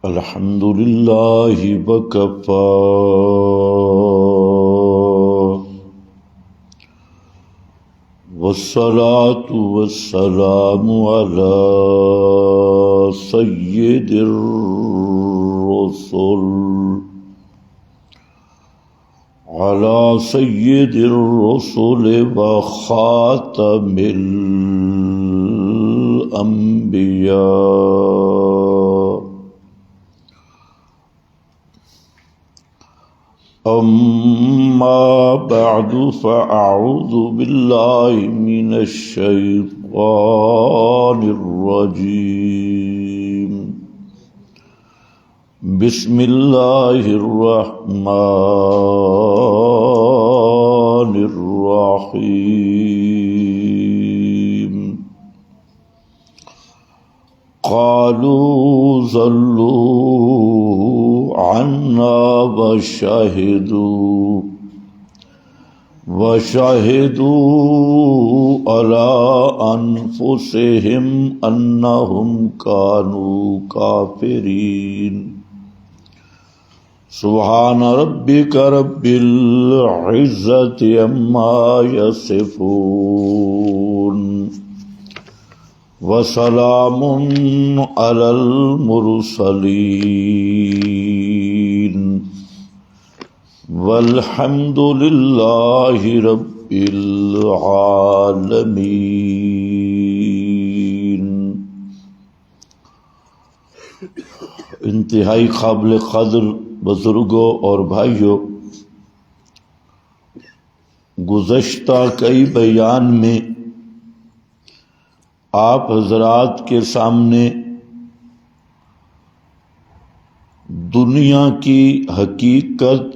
الحمد لله وكفى والصلاة والسلام على سيد الرسل وخاتم الأنبياء. أما بعد فأعوذ بالله من الشيطان الرجيم. بسم الله الرحمن الرحيم. قالوا ضلوا عنا وشهدوا على أنفسهم أنهم كانوا كافرين. سبحان ربك رب العزة عما يصفون وسلام على المرسلين والحمد لله رب العالمين. انتہائی قابل قدر بزرگوں اور بھائیوں، گزشتہ کئی بیان میں آپ حضرات کے سامنے دنیا کی حقیقت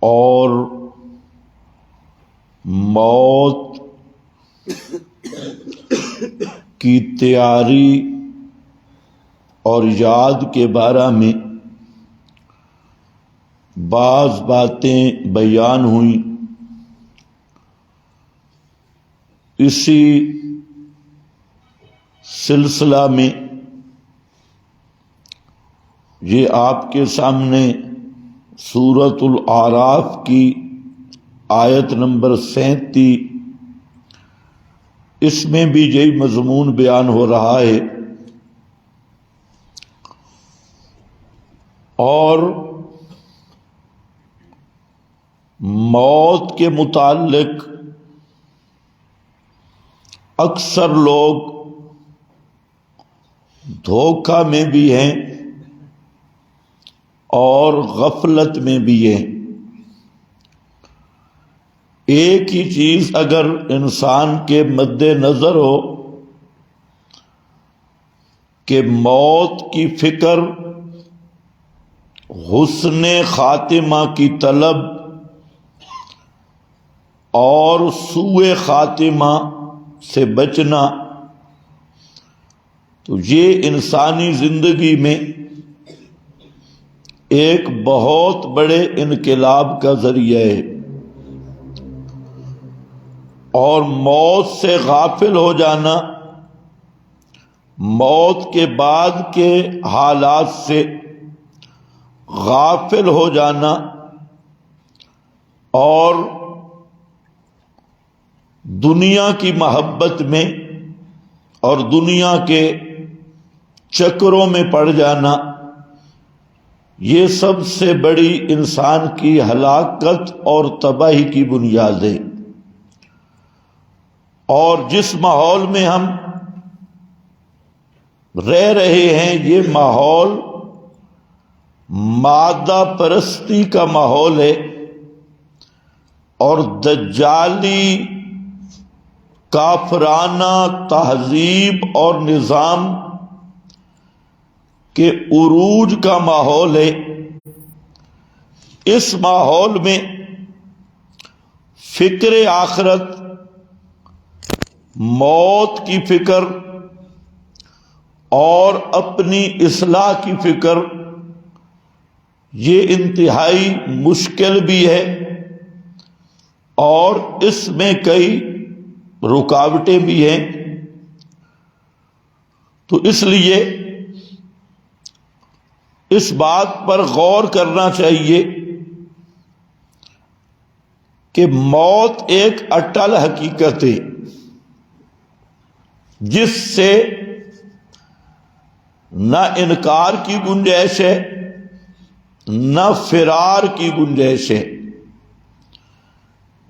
اور موت کی تیاری اور یاد کے بارے میں بعض باتیں بیان ہوئیں. اسی سلسلہ میں یہ آپ کے سامنے سورۃ الاعراف کی آیت نمبر 37، اس میں بھی یہی مضمون بیان ہو رہا ہے. اور موت کے متعلق اکثر لوگ دھوکہ میں بھی ہیں اور غفلت میں بھی ہیں. ایک ہی چیز اگر انسان کے مد نظر ہو کہ موت کی فکر، حسن خاتمہ کی طلب اور سوء خاتمہ سے بچنا، تو یہ انسانی زندگی میں ایک بہت بڑے انقلاب کا ذریعہ ہے. اور موت سے غافل ہو جانا، موت کے بعد کے حالات سے غافل ہو جانا اور دنیا کی محبت میں اور دنیا کے چکروں میں پڑ جانا، یہ سب سے بڑی انسان کی ہلاکت اور تباہی کی بنیاد ہے. اور جس ماحول میں ہم رہ رہے ہیں، یہ ماحول مادہ پرستی کا ماحول ہے اور دجالی کافرانہ تہذیب اور نظام کے عروج کا ماحول ہے. اس ماحول میں فکر آخرت، موت کی فکر اور اپنی اصلاح کی فکر یہ انتہائی مشکل بھی ہے اور اس میں کئی رکاوٹیں بھی ہیں. تو اس لیے اس بات پر غور کرنا چاہیے کہ موت ایک اٹل حقیقت ہے جس سے نہ انکار کی گنجائش ہے نہ فرار کی گنجائش ہے.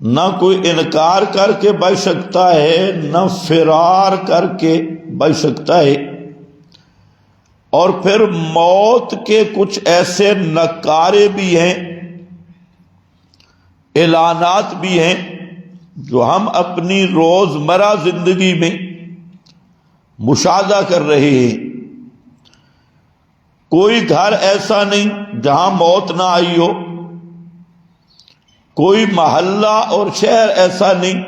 نہ کوئی انکار کر کے بچ سکتا ہے نہ فرار کر کے بچ سکتا ہے. اور پھر موت کے کچھ ایسے نکارے بھی ہیں، اعلانات بھی ہیں جو ہم اپنی روزمرہ زندگی میں مشاہدہ کر رہے ہیں. کوئی گھر ایسا نہیں جہاں موت نہ آئی ہو، کوئی محلہ اور شہر ایسا نہیں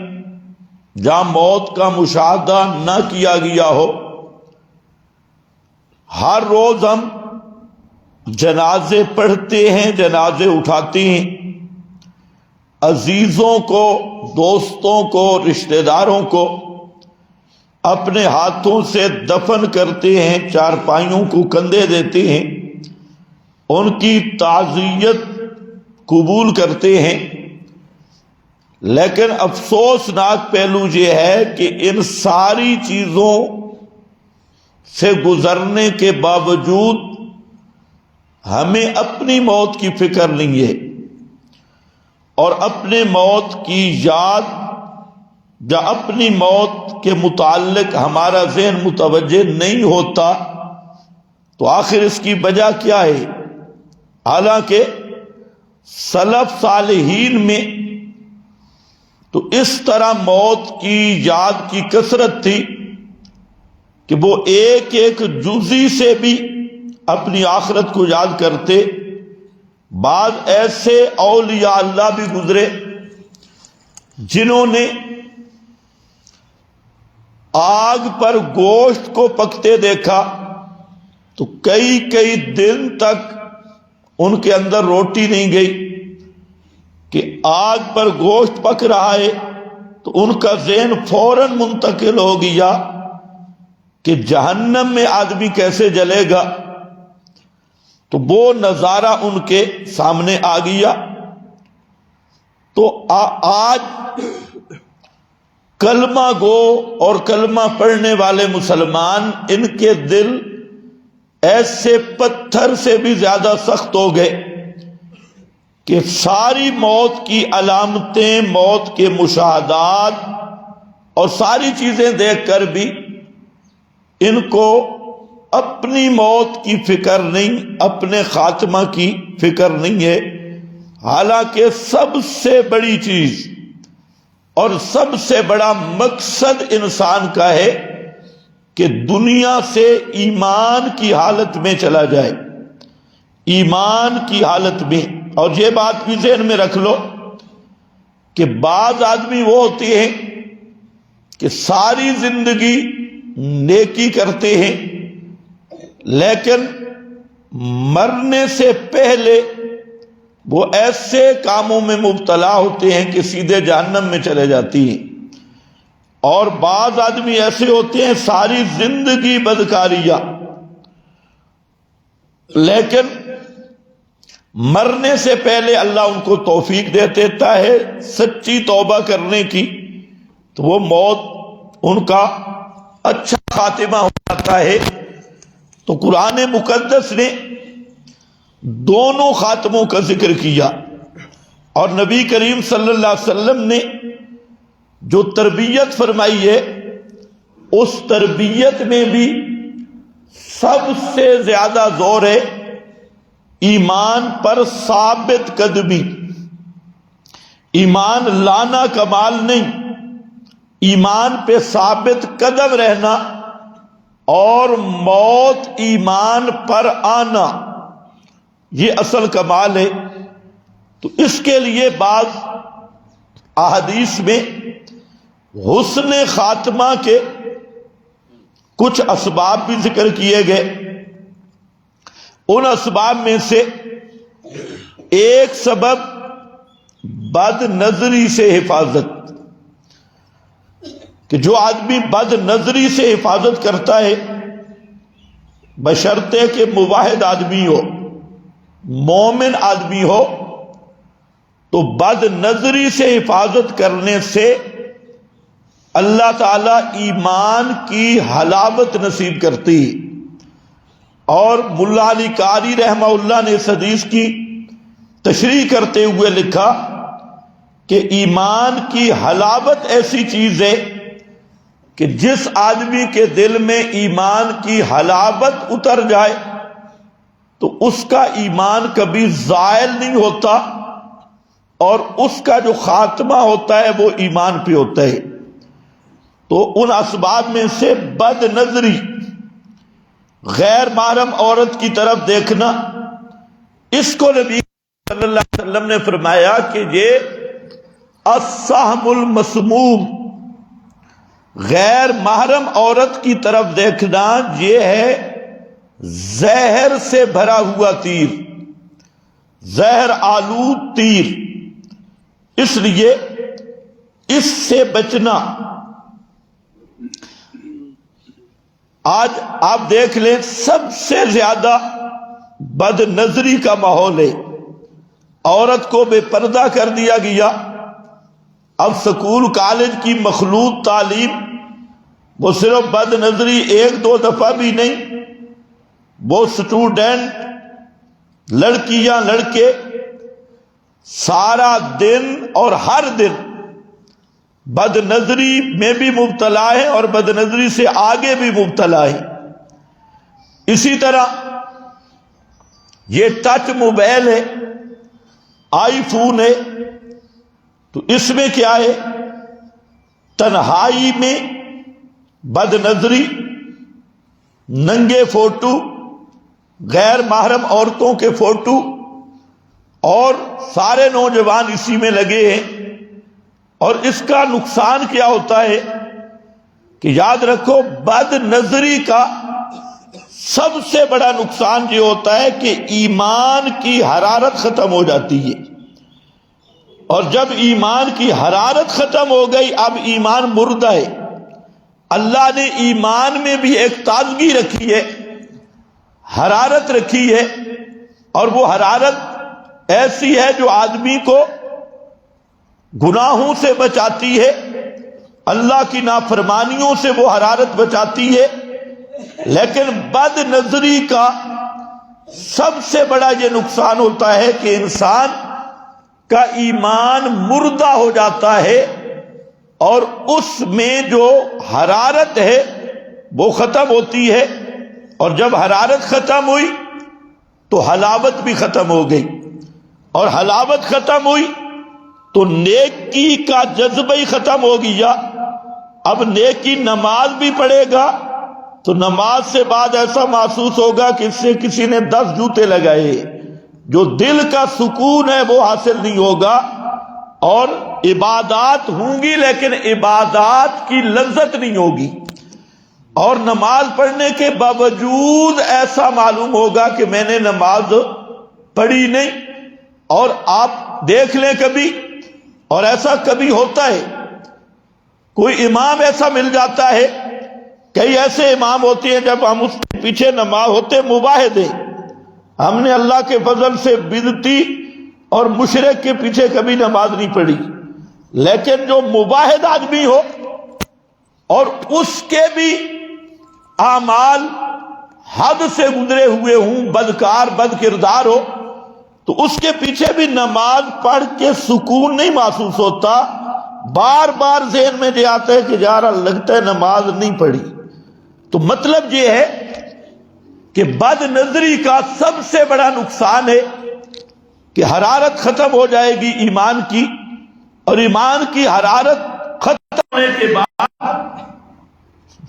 جہاں موت کا مشاہدہ نہ کیا گیا ہو. ہر روز ہم جنازے پڑھتے ہیں، جنازے اٹھاتے ہیں، عزیزوں کو، دوستوں کو، رشتہ داروں کو اپنے ہاتھوں سے دفن کرتے ہیں، چارپائیوں کو کندھے دیتے ہیں، ان کی تعزیت قبول کرتے ہیں. لیکن افسوسناک پہلو یہ ہے کہ ان ساری چیزوں سے گزرنے کے باوجود ہمیں اپنی موت کی فکر نہیں ہے، اور اپنے موت کی یاد یا اپنی موت کے متعلق ہمارا ذہن متوجہ نہیں ہوتا. تو آخر اس کی وجہ کیا ہے؟ حالانکہ سلف صالحین میں تو اس طرح موت کی یاد کی کثرت تھی کہ وہ ایک ایک جزی سے بھی اپنی آخرت کو یاد کرتے. بعض ایسے اولیاء اللہ بھی گزرے جنہوں نے آگ پر گوشت کو پکتے دیکھا تو کئی کئی دن تک ان کے اندر روٹی نہیں گئی کہ آگ پر گوشت پک رہا ہے. تو ان کا ذہن فوراً منتقل ہو گیا کہ جہنم میں آدمی کیسے جلے گا. تو وہ نظارہ ان کے سامنے آ گیا. تو آج کلمہ گو اور کلمہ پڑھنے والے مسلمان، ان کے دل ایسے پتھر سے بھی زیادہ سخت ہو گئے کہ ساری موت کی علامتیں، موت کے مشاہدات اور ساری چیزیں دیکھ کر بھی ان کو اپنی موت کی فکر نہیں، اپنے خاتمہ کی فکر نہیں ہے. حالانکہ سب سے بڑی چیز اور سب سے بڑا مقصد انسان کا ہے کہ دنیا سے ایمان کی حالت میں چلا جائے، ایمان کی حالت میں. اور یہ بات بھی ذہن میں رکھ لو کہ بعض آدمی وہ ہوتے ہیں کہ ساری زندگی نیکی کرتے ہیں لیکن مرنے سے پہلے وہ ایسے کاموں میں مبتلا ہوتے ہیں کہ سیدھے جہنم میں چلے جاتی ہیں. اور بعض آدمی ایسے ہوتے ہیں ساری زندگی بدکاریاں، لیکن مرنے سے پہلے اللہ ان کو توفیق دے دیتا ہے سچی توبہ کرنے کی، تو وہ موت ان کا اچھا خاتمہ ہو جاتا ہے. تو قرآن مقدس نے دونوں خاتموں کا ذکر کیا، اور نبی کریم صلی اللہ علیہ وسلم نے جو تربیت فرمائی ہے اس تربیت میں بھی سب سے زیادہ زور ہے ایمان پر ثابت قدمی. ایمان لانا کمال نہیں، ایمان پہ ثابت قدم رہنا اور موت ایمان پر آنا، یہ اصل کمال ہے. تو اس کے لیے بعض احادیث میں حسن خاتمہ کے کچھ اسباب بھی ذکر کیے گئے. ان اسباب میں سے ایک سبب بد نظری سے حفاظت، کہ جو آدمی بد نظری سے حفاظت کرتا ہے بشرطے کہ موحد آدمی ہو، مومن آدمی ہو، تو بد نظری سے حفاظت کرنے سے اللہ تعالیٰ ایمان کی حلاوت نصیب کرتی۔ اور ملا علی قاری رحمہ اللہ نے اس حدیث کی تشریح کرتے ہوئے لکھا کہ ایمان کی حلاوت ایسی چیز ہے کہ جس آدمی کے دل میں ایمان کی حلاوت اتر جائے تو اس کا ایمان کبھی زائل نہیں ہوتا، اور اس کا جو خاتمہ ہوتا ہے وہ ایمان پہ ہوتا ہے۔ تو ان اسباب میں سے بد نظری، غیر محرم عورت کی طرف دیکھنا، اس کو نبی صلی اللہ علیہ وسلم نے فرمایا کہ یہ السہم المسموم، غیر محرم عورت کی طرف دیکھنا یہ ہے زہر سے بھرا ہوا تیر، زہر آلود تیر، اس لیے اس سے بچنا۔ آج آپ دیکھ لیں سب سے زیادہ بد نظری کا ماحول ہے، عورت کو بے پردہ کر دیا گیا۔ اب سکول کالج کی مخلوط تعلیم وہ صرف بد نظری ایک دو دفعہ بھی نہیں، وہ اسٹوڈنٹ، لڑکیاں لڑکے سارا دن اور ہر دن بد نظری میں بھی مبتلا ہے اور بد نظری سے آگے بھی مبتلا ہے۔ اسی طرح یہ ٹچ موبائل ہے، آئی فون ہے، تو اس میں کیا ہے؟ تنہائی میں بد نظری، ننگے فوٹو، غیر محرم عورتوں کے فوٹو، اور سارے نوجوان اسی میں لگے ہیں۔ اور اس کا نقصان کیا ہوتا ہے کہ یاد رکھو بد نظری کا سب سے بڑا نقصان یہ ہوتا ہے کہ ایمان کی حرارت ختم ہو جاتی ہے، اور جب ایمان کی حرارت ختم ہو گئی اب ایمان مردہ ہے۔ اللہ نے ایمان میں بھی ایک تازگی رکھی ہے، حرارت رکھی ہے، اور وہ حرارت ایسی ہے جو آدمی کو گناہوں سے بچاتی ہے، اللہ کی نافرمانیوں سے وہ حرارت بچاتی ہے۔ لیکن بد نظری کا سب سے بڑا یہ نقصان ہوتا ہے کہ انسان کا ایمان مردہ ہو جاتا ہے، اور اس میں جو حرارت ہے وہ ختم ہوتی ہے، اور جب حرارت ختم ہوئی تو حلاوت بھی ختم ہو گئی، اور حلاوت ختم ہوئی تو نیکی کا جذبہ ہی ختم ہو گیا۔ اب نیکی نماز بھی پڑھے گا تو نماز سے بعد ایسا محسوس ہوگا کہ اس سے کسی نے 10 جوتے لگائے، جو دل کا سکون ہے وہ حاصل نہیں ہوگا۔ اور عبادات ہوں گی لیکن عبادات کی لذت نہیں ہوگی، اور نماز پڑھنے کے باوجود ایسا معلوم ہوگا کہ میں نے نماز پڑھی نہیں۔ اور آپ دیکھ لیں کبھی، اور ایسا کبھی ہوتا ہے، کوئی امام ایسا مل جاتا ہے، کئی ایسے امام ہوتے ہیں جب ہم اس کے پیچھے نماز ہوتے مباحد ہیں، ہم نے اللہ کے فضل سے بدعتی اور مشرک کے پیچھے کبھی نماز نہیں پڑھی، لیکن جو مباحد آدمی ہو اور اس کے بھی اعمال حد سے گزرے ہوئے ہوں، بدکار بد کردار ہو، تو اس کے پیچھے بھی نماز پڑھ کے سکون نہیں محسوس ہوتا، بار بار ذہن میں یہ آتا ہے کہ یار لگتا ہے نماز نہیں پڑھی۔ تو مطلب یہ ہے کہ بد نظری کا سب سے بڑا نقصان ہے کہ حرارت ختم ہو جائے گی ایمان کی، اور ایمان کی حرارت ختم ہونے کے بعد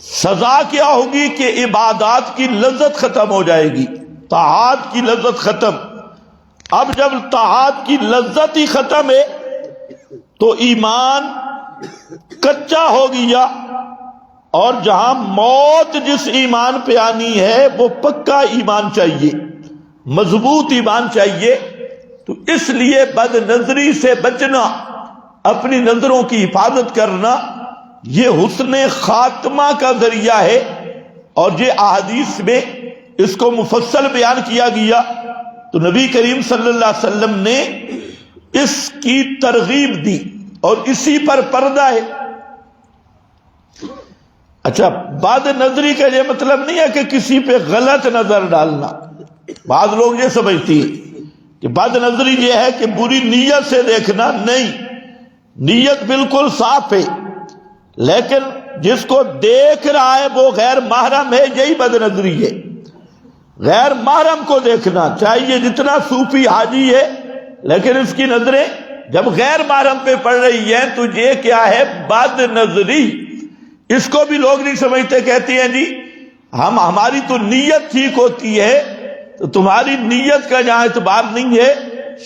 سزا کیا ہوگی کہ عبادات کی لذت ختم ہو جائے گی، طاعات کی لذت ختم۔ اب جب طاعات کی لذت ہی ختم ہے تو ایمان کچا ہو گیا، اور جہاں موت جس ایمان پہ آنی ہے وہ پکا ایمان چاہیے، مضبوط ایمان چاہیے۔ تو اس لیے بد نظری سے بچنا، اپنی نظروں کی حفاظت کرنا، یہ حسن خاتمہ کا ذریعہ ہے، اور یہ احادیث میں اس کو مفصل بیان کیا گیا، تو نبی کریم صلی اللہ علیہ وسلم نے اس کی ترغیب دی اور اسی پر پردہ ہے۔ اچھا، بد نظری کا یہ مطلب نہیں ہے کہ کسی پہ غلط نظر ڈالنا۔ بعض لوگ یہ سمجھتی ہے کہ بد نظری یہ ہے کہ بری نیت سے دیکھنا، نہیں، نیت بالکل صاف ہے، لیکن جس کو دیکھ رہا ہے وہ غیر محرم ہے، یہی بد نظری ہے۔ غیر محرم کو دیکھنا چاہیے، جتنا صوفی حاجی ہے، لیکن اس کی نظریں جب غیر محرم پہ پڑ رہی ہیں تو یہ کیا ہے؟ بد نظری۔ اس کو بھی لوگ نہیں سمجھتے، کہتے ہیں جی ہماری تو نیت ٹھیک ہوتی ہے، تو تمہاری نیت کا جہاں اعتبار نہیں ہے،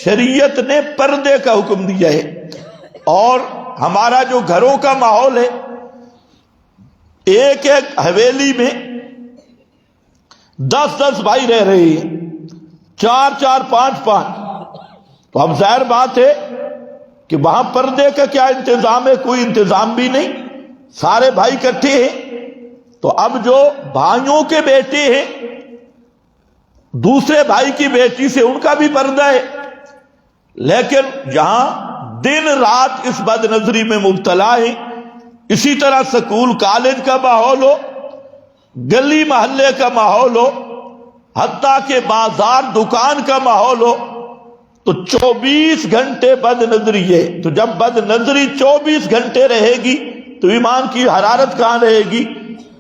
شریعت نے پردے کا حکم دیا ہے۔ اور ہمارا جو گھروں کا ماحول ہے، ایک ایک حویلی میں 10 بھائی رہ رہے ہیں، 4 5 تو اب ظاہر بات ہے کہ وہاں پردے کا کیا انتظام ہے؟ کوئی انتظام بھی نہیں، سارے بھائی اکٹھے ہیں۔ تو اب جو بھائیوں کے بیٹے ہیں، دوسرے بھائی کی بیٹی سے ان کا بھی پردہ ہے، لیکن جہاں دن رات اس بد نظری میں مبتلا ہے، اسی طرح سکول کالج کا ماحول ہو، گلی محلے کا ماحول ہو، حتیٰ کہ بازار دکان کا ماحول ہو، تو 24 گھنٹے بد نظری ہے۔ تو جب بد نظری 24 گھنٹے رہے گی تو ایمان کی حرارت کہاں رہے گی،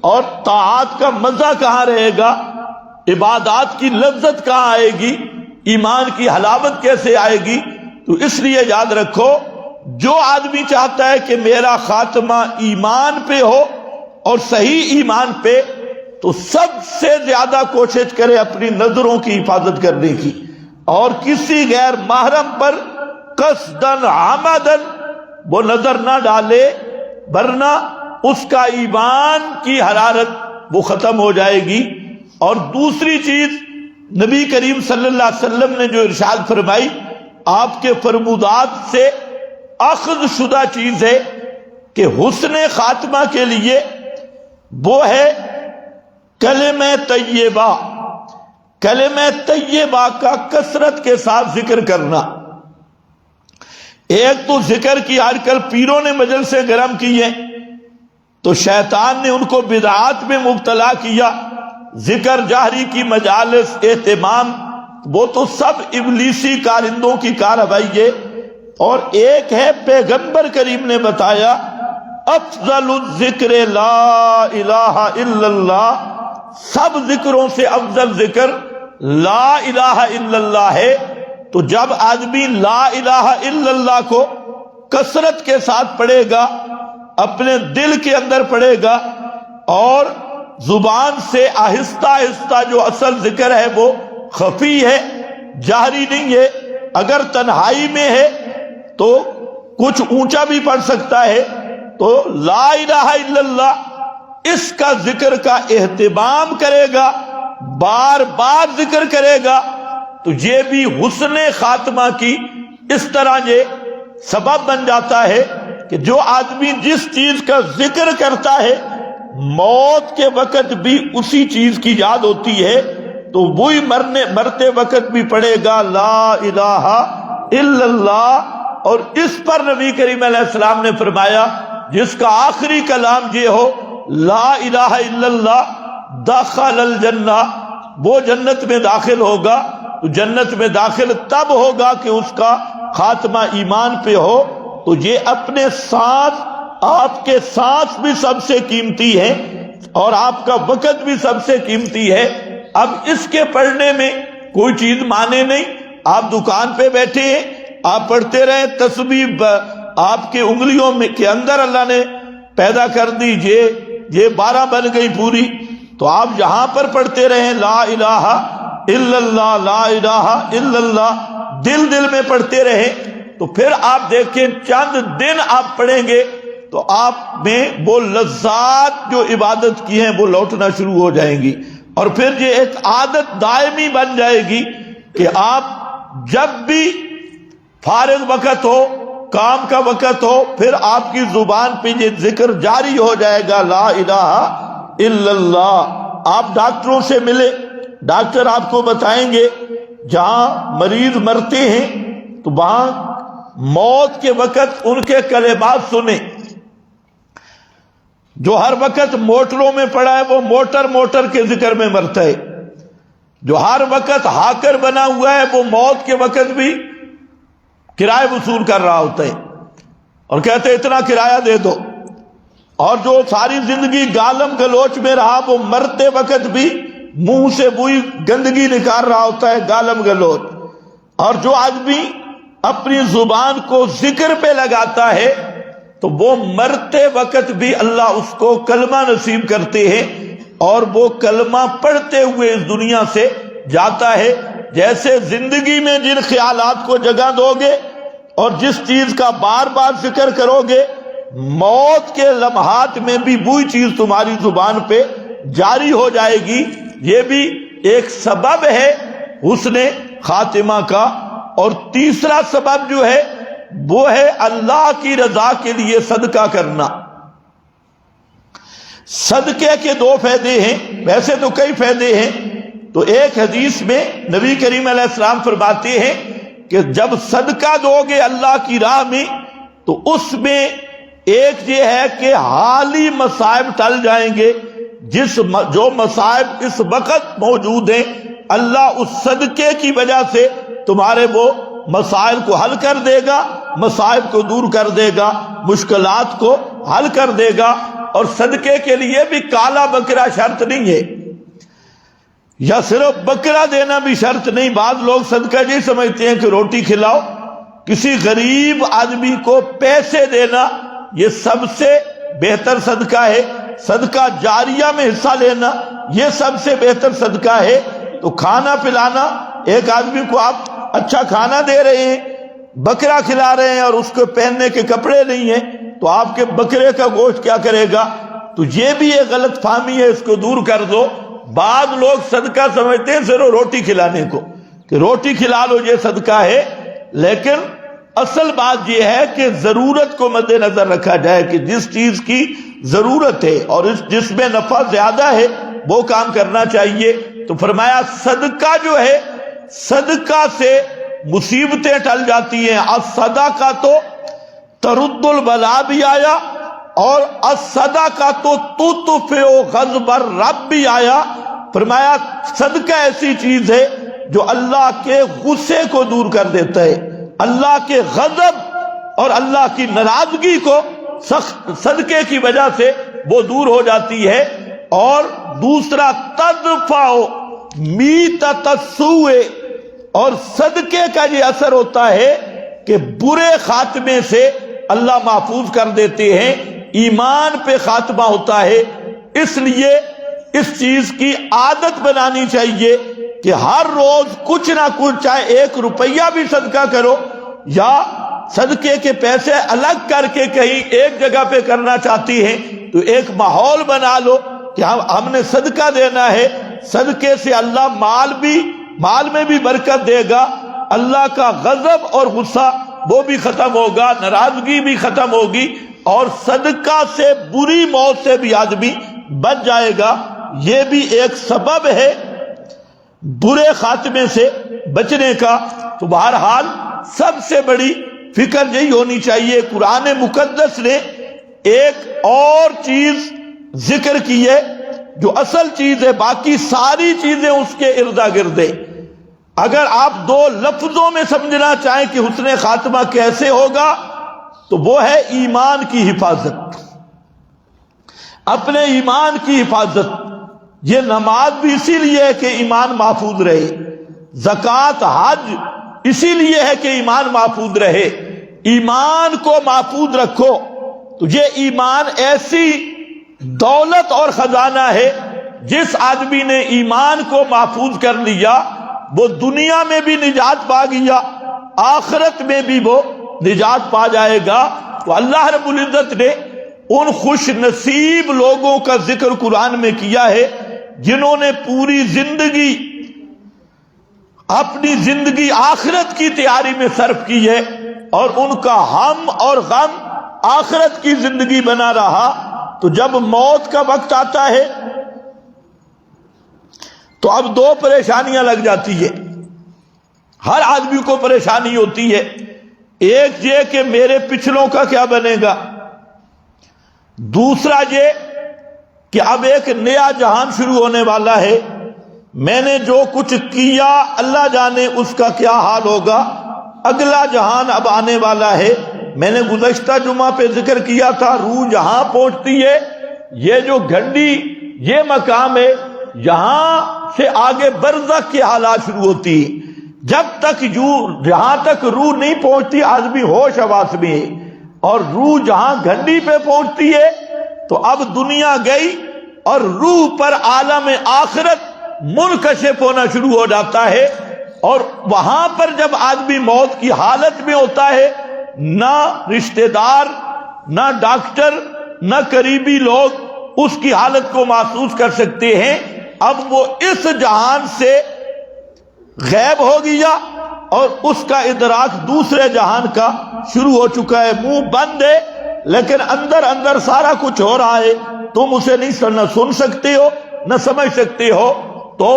اور طاعات کا مزہ کہاں رہے گا، عبادات کی لذت کہاں آئے گی، ایمان کی حلاوت کیسے آئے گی؟ تو اس لیے یاد رکھو، جو آدمی چاہتا ہے کہ میرا خاتمہ ایمان پہ ہو اور صحیح ایمان پہ، تو سب سے زیادہ کوشش کرے اپنی نظروں کی حفاظت کرنے کی، اور کسی غیر محرم پر قصدن عمدن وہ نظر نہ ڈالے، ورنہ اس کا ایمان کی حرارت وہ ختم ہو جائے گی۔ اور دوسری چیز نبی کریم صلی اللہ علیہ وسلم نے جو ارشاد فرمائی، آپ کے فرمودات سے اخذ شدہ چیز ہے کہ حسن خاتمہ کے لیے وہ ہے کلمہ طیبہ۔ کلمہ طیبہ کا کثرت کے ساتھ ذکر کرنا۔ ایک تو ذکر کی آج کل پیروں نے مجلسیں گرم کی ہیں، تو شیطان نے ان کو بدعات میں مبتلا کیا۔ ذکر جاہری کی مجالس، اہتمام، وہ تو سب ابلیسی کارندوں کی کارروائی ہے۔ اور ایک ہے پیغمبر کریم نے بتایا، افضل الذکر لا الہ الا اللہ، سب ذکروں سے افضل ذکر لا الہ الا اللہ ہے۔ تو جب آدمی لا الہ الا اللہ کو کثرت کے ساتھ پڑھے گا، اپنے دل کے اندر پڑھے گا، اور زبان سے آہستہ آہستہ جو اصل ذکر ہے وہ خفی ہے، جہری نہیں ہے۔ اگر تنہائی میں ہے تو کچھ اونچا بھی پڑھ سکتا ہے، تو لا الہ الا اللہ اس کا ذکر کا اہتمام کرے گا، بار بار ذکر کرے گا، تو یہ بھی حسن خاتمہ کی اس طرح یہ سبب بن جاتا ہے کہ جو آدمی جس چیز کا ذکر کرتا ہے، موت کے وقت بھی اسی چیز کی یاد ہوتی ہے، تو وہی مرتے وقت بھی پڑھے گا لا الہ الا اللہ۔ اور اس پر نبی کریم علیہ السلام نے فرمایا، جس کا آخری کلام یہ ہو لا الہ الا اللہ، دخل الجنہ، وہ جنت میں داخل ہوگا۔ تو جنت میں داخل تب ہوگا کہ اس کا خاتمہ ایمان پہ ہو۔ تو یہ اپنے ساتھ، آپ کے ساتھ بھی سب سے قیمتی ہے، اور آپ کا وقت بھی سب سے قیمتی ہے۔ اب اس کے پڑھنے میں کوئی چیز مانے نہیں، آپ دکان پہ بیٹھے ہیں، آپ پڑھتے رہیں، تسبیح آپ کے انگلیوں میں کے اندر اللہ نے پیدا کر دی، یہ 12 بن گئی پوری، تو آپ یہاں پر پڑھتے رہیں لا الہ الا اللہ، لا الہ الا اللہ، دل میں پڑھتے رہیں، تو پھر آپ دیکھیں چند دن آپ پڑھیں گے تو آپ میں وہ لذات جو عبادت کی ہیں وہ لوٹنا شروع ہو جائیں گی، اور پھر یہ ایک عادت دائمی بن جائے گی کہ آپ جب بھی فارغ وقت ہو، کام کا وقت ہو، پھر آپ کی زبان پہ یہ ذکر جاری ہو جائے گا لا الہ الا اللہ۔ آپ ڈاکٹروں سے ملے، ڈاکٹر آپ کو بتائیں گے جہاں مریض مرتے ہیں تو وہاں موت کے وقت ان کے کلمات سنیں. جو ہر وقت موٹروں میں پڑا ہے وہ موٹر کے ذکر میں مرتا ہے. جو ہر وقت ہاکر بنا ہوا ہے وہ موت کے وقت بھی کرایہ وصول کر رہا ہوتا ہے اور کہتے ہیں اتنا کرایہ دے دو. اور جو ساری زندگی گالم گلوچ میں رہا وہ مرتے وقت بھی منہ سے بوئی گندگی نکال رہا ہوتا ہے، گالم گلوچ. اور جو آدمی اپنی زبان کو ذکر پہ لگاتا ہے تو وہ مرتے وقت بھی اللہ اس کو کلمہ نصیب کرتے ہیں اور وہ کلمہ پڑھتے ہوئے اس دنیا سے جاتا ہے. جیسے زندگی میں جن خیالات کو جگہ دو گے اور جس چیز کا بار بار ذکر کرو گے، موت کے لمحات میں بھی وہی چیز تمہاری زبان پہ جاری ہو جائے گی. یہ بھی ایک سبب ہے حسن خاتمہ کا. اور تیسرا سبب جو ہے وہ ہے اللہ کی رضا کے لیے صدقہ کرنا. صدقے کے دو فائدے ہیں، ویسے تو کئی فائدے ہیں. تو ایک حدیث میں نبی کریم علیہ السلام فرماتے ہیں کہ جب صدقہ دو گے اللہ کی راہ میں تو اس میں ایک یہ ہے کہ حالی مصائب ٹل جائیں گے. جو مصائب اس وقت موجود ہیں اللہ اس صدقے کی وجہ سے تمہارے وہ مسائل کو حل کر دے گا، مصائب کو دور کر دے گا، مشکلات کو حل کر دے گا. اور صدقے کے لیے بھی کالا بکرا شرط نہیں ہے یا صرف بکرا دینا بھی شرط نہیں. بعض لوگ صدقہ یہ سمجھتے ہیں کہ روٹی کھلاؤ. کسی غریب آدمی کو پیسے دینا یہ سب سے بہتر صدقہ ہے. صدقہ جاریہ میں حصہ لینا یہ سب سے بہتر صدقہ ہے. تو کھانا پلانا، ایک آدمی کو آپ اچھا کھانا دے رہے ہیں، بکرا کھلا رہے ہیں اور اس کو پہننے کے کپڑے نہیں ہیں تو آپ کے بکرے کا گوشت کیا کرے گا؟ تو یہ بھی ایک غلط فہمی ہے، اس کو دور کر دو. بعض لوگ صدقہ سمجھتے ہیں صرف روٹی کھلانے کو کہ روٹی کھلا لو یہ صدقہ ہے. لیکن اصل بات یہ ہے کہ ضرورت کو مد نظر رکھا جائے کہ جس چیز کی ضرورت ہے اور جس میں نفع زیادہ ہے وہ کام کرنا چاہیے. تو فرمایا صدقہ جو ہے، صدقہ سے مصیبتیں ٹل جاتی ہیں. الصدقہ تو ترد البلا بھی آیا اور الصدقہ تو تطفئ غضب الرب بھی آیا. فرمایا صدقہ ایسی چیز ہے جو اللہ کے غصے کو دور کر دیتا ہے، اللہ کے غضب اور اللہ کی ناراضگی کو صدقے کی وجہ سے وہ دور ہو جاتی ہے. اور دوسرا تدفع میتۃ السوء، اور صدقے کا یہ اثر ہوتا ہے کہ برے خاتمے سے اللہ محفوظ کر دیتے ہیں، ایمان پہ خاتمہ ہوتا ہے. اس لیے اس چیز کی عادت بنانی چاہیے کہ ہر روز کچھ نہ کچھ، چاہے 1 روپیہ بھی صدقہ کرو یا صدقے کے پیسے الگ کر کے کہیں ایک جگہ پہ کرنا چاہتی ہیں تو ایک ماحول بنا لو کہ ہم نے صدقہ دینا ہے. صدقے سے اللہ مال میں بھی برکت دے گا، اللہ کا غضب اور غصہ وہ بھی ختم ہوگا، ناراضگی بھی ختم ہوگی اور صدقہ سے بری موت سے بھی آدمی بچ جائے گا. یہ بھی ایک سبب ہے برے خاتمے سے بچنے کا. تو بہرحال سب سے بڑی فکر یہی ہونی چاہیے. قرآن مقدس نے ایک اور چیز ذکر کی ہے جو اصل چیز ہے، باقی ساری چیزیں اس کے ارد گرد ہیں. اگر آپ 2 لفظوں میں سمجھنا چاہیں کہ حسن خاتمہ کیسے ہوگا تو وہ ہے ایمان کی حفاظت، اپنے ایمان کی حفاظت. یہ نماز بھی اسی لیے ہے کہ ایمان محفوظ رہے، زکوٰۃ حج اسی لیے ہے کہ ایمان محفوظ رہے. ایمان کو محفوظ رکھو تو یہ ایمان ایسی دولت اور خزانہ ہے، جس آدمی نے ایمان کو محفوظ کر لیا وہ دنیا میں بھی نجات پا گیا، آخرت میں بھی وہ نجات پا جائے گا. تو اللہ رب العزت نے ان خوش نصیب لوگوں کا ذکر قرآن میں کیا ہے جنہوں نے پوری زندگی، اپنی زندگی آخرت کی تیاری میں صرف کی ہے اور ان کا ہم اور غم آخرت کی زندگی بنا رہا. تو جب موت کا وقت آتا ہے تو اب دو پریشانیاں لگ جاتی ہے، ہر آدمی کو پریشانی ہوتی ہے۔ ایک یہ کہ میرے پچھلوں کا کیا بنے گا، دوسرا یہ کہ اب ایک نیا جہان شروع ہونے والا ہے، میں نے جو کچھ کیا اللہ جانے اس کا کیا حال ہوگا، اگلا جہان اب آنے والا ہے۔ میں نے گزشتہ جمعہ پہ ذکر کیا تھا، روح جہاں پہنچتی ہے، یہ جو گھنٹی یہ مقام ہے، یہاں سے آگے برزخ کے حالات شروع ہوتی ہیں۔ جب تک جہاں تک روح نہیں پہنچتی آدمی ہوش حواس میں ہے، اور روح جہاں گھنٹی پہ پہنچتی ہے تو اب دنیا گئی اور روح پر عالم آخرت منکشف ہونا شروع ہو جاتا ہے۔ اور وہاں پر جب آدمی موت کی حالت میں ہوتا ہے، نہ رشتہ دار، نہ ڈاکٹر، نہ قریبی لوگ اس کی حالت کو محسوس کر سکتے ہیں۔ اب وہ اس جہان سے غائب ہو گیا اور اس کا ادراک دوسرے جہان کا شروع ہو چکا ہے۔ منہ بند ہے لیکن اندر اندر سارا کچھ ہو رہا ہے، تم اسے نہیں نہ سن سکتے ہو نہ سمجھ سکتے ہو۔ تو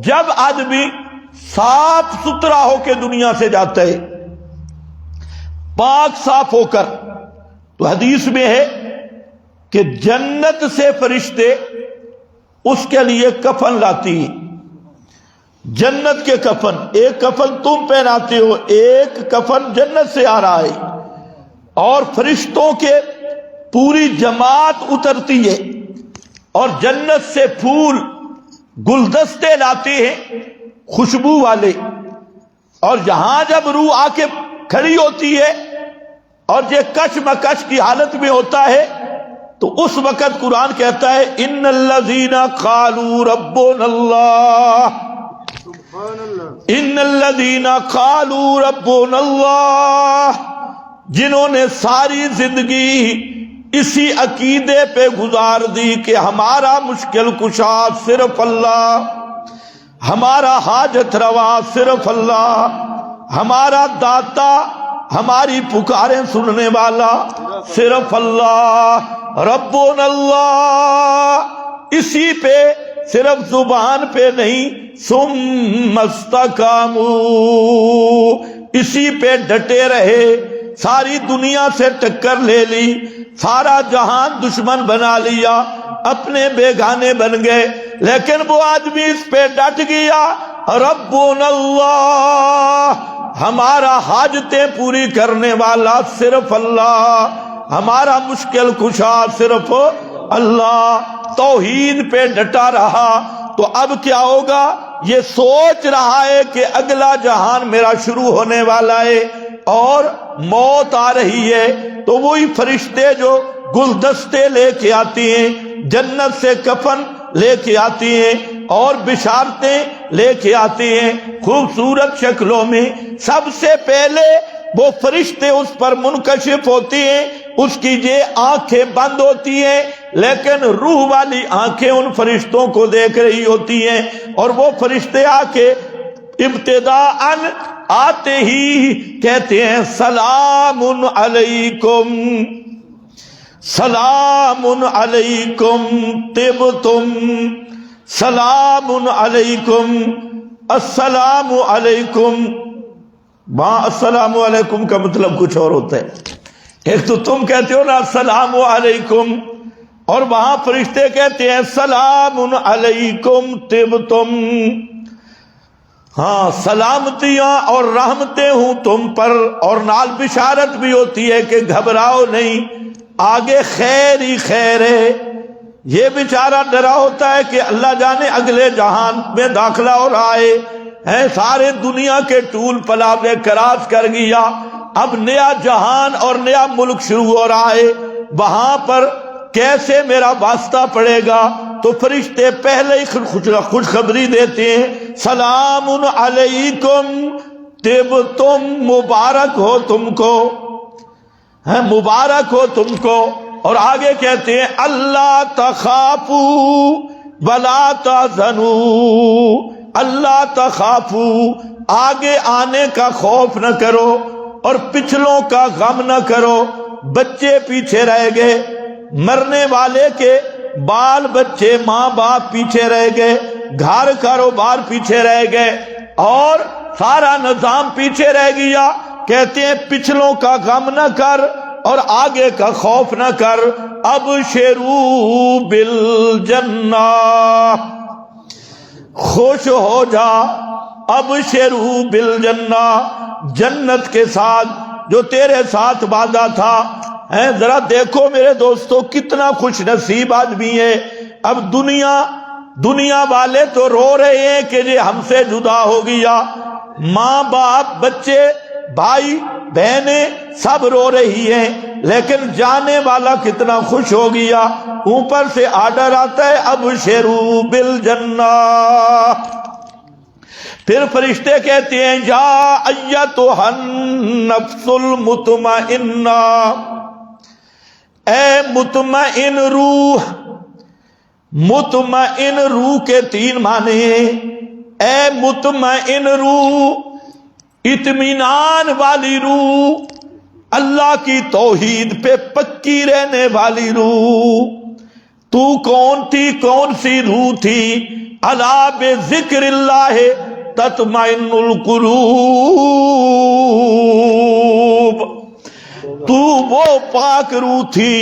جب آدمی صاف ستھرا ہو کے دنیا سے جاتا ہے، پاک صاف ہو کر، تو حدیث میں ہے کہ جنت سے فرشتے اس کے لیے کفن لاتی ہیں، جنت کے کفن۔ ایک کفن تم پہناتے ہو، ایک کفن جنت سے آ رہا ہے، اور فرشتوں کے پوری جماعت اترتی ہے اور جنت سے پھول گلدستے لاتے ہیں خوشبو والے، اور یہاں جب روح آ کے کھڑی ہوتی ہے اور یہ کشمکش کی حالت میں ہوتا ہے تو اس وقت قرآن کہتا ہے ان الذین قالوا ربنا اللہ، ان الذین قالوا ربنا اللہ، جنہوں نے ساری زندگی اسی عقیدے پہ گزار دی کہ ہمارا مشکل کشا صرف اللہ، ہمارا حاجت روا صرف اللہ، ہمارا داتا، ہماری پکاریں سننے والا صرف اللہ، ربنا اللہ، اسی پہ صرف زبان پہ نہیں، ثم استقاموا، اسی پہ ڈٹے رہے، ساری دنیا سے ٹکر لے لی، سارا جہان دشمن بنا لیا، اپنے بیگانے بن گئے، لیکن وہ آدمی اس پہ ڈٹ گیا، ربنا اللہ، ہمارا حاجتیں پوری کرنے والا صرف اللہ، ہمارا مشکل کشا صرف اللہ، توحید پہ ڈٹا رہا۔ تو اب کیا ہوگا، یہ سوچ رہا ہے کہ اگلا جہان میرا شروع ہونے والا ہے اور موت آ رہی ہے، تو وہی فرشتے جو گلدستے لے کے آتی ہیں، جنت سے کفن لے کے آتی ہیں اور بشارتیں لے کے آتی ہیں خوبصورت شکلوں میں، سب سے پہلے وہ فرشتے اس پر منکشف ہوتی ہیں، اس کی یہ آنکھیں بند ہوتی ہیں، لیکن روح والی آنکھیں ان فرشتوں کو دیکھ رہی ہوتی ہیں، اور وہ فرشتے آ کے ابتداءً آتے ہی کہتے ہیں سلام علیکم، سلام علیکم طبتم، سلام علیکم، السلام علیکم۔ وہاں السلام علیکم کا مطلب کچھ اور ہوتا ہے، ایک تو تم کہتے ہو نا السلام علیکم، اور وہاں فرشتے کہتے ہیں سلام علیکم طبتم، ہاں سلامتیاں اور رحمتیں ہوں تم پر، اور نال بشارت بھی ہوتی ہے کہ گھبراؤ نہیں، آگے خیر ہی خیر ہے۔ یہ بیچارہ ڈرا ہوتا ہے کہ اللہ جانے اگلے جہان میں داخلہ ہو رہا ہے، سارے دنیا کے ٹول پلاوے کراس کر گیا، اب نیا جہان اور نیا ملک شروع ہو رہا ہے، وہاں پر کیسے میرا واسطہ پڑے گا؟ تو فرشتے پہلے ہی خوشخبری دیتے ہیں سلام علیکم طبتم، مبارک ہو تم کو، مبارک ہو تم کو، اور آگے کہتے ہیں اللہ تخافوا ولا تحزنوا، اللہ تخافوا، آگے آنے کا خوف نہ کرو اور پچھلوں کا غم نہ کرو۔ بچے پیچھے رہ گئے، مرنے والے کے بال بچے ماں باپ پیچھے رہ گئے، گھر کاروبار پیچھے رہ گئے اور سارا نظام پیچھے رہ گیا۔ کہتے ہیں پچھلوں کا غم نہ کر اور آگے کا خوف نہ کر، ابشروا بالجنہ، خوش ہو جا، ابشروا بالجنہ، جنت کے ساتھ جو تیرے ساتھ وعدہ تھا۔ ذرا دیکھو میرے دوستو کتنا خوش نصیب آدمی ہے۔ اب دنیا والے تو رو رہے ہیں کہ یہ ہم سے جدا ہو گیا، ماں باپ بچے بھائی بہنیں سب رو رہی ہیں، لیکن جانے والا کتنا خوش ہو گیا۔ اوپر سے آرڈر آتا ہے ابشروا بالجنہ۔ پھر فرشتے کہتے ہیں یا ایتھا النفس المطمئنہ، اے مطمئن روح۔ مطمئن روح کے 3 معنی ہیں۔ اے مطمئن روح، اطمینان والی روح، اللہ کی توحید پہ پکی رہنے والی روح۔ تو کون تھی؟ کون سی روح تھی؟ الا بذکر اللہ تطمئن القلوب۔ تو وہ پاک روح تھی،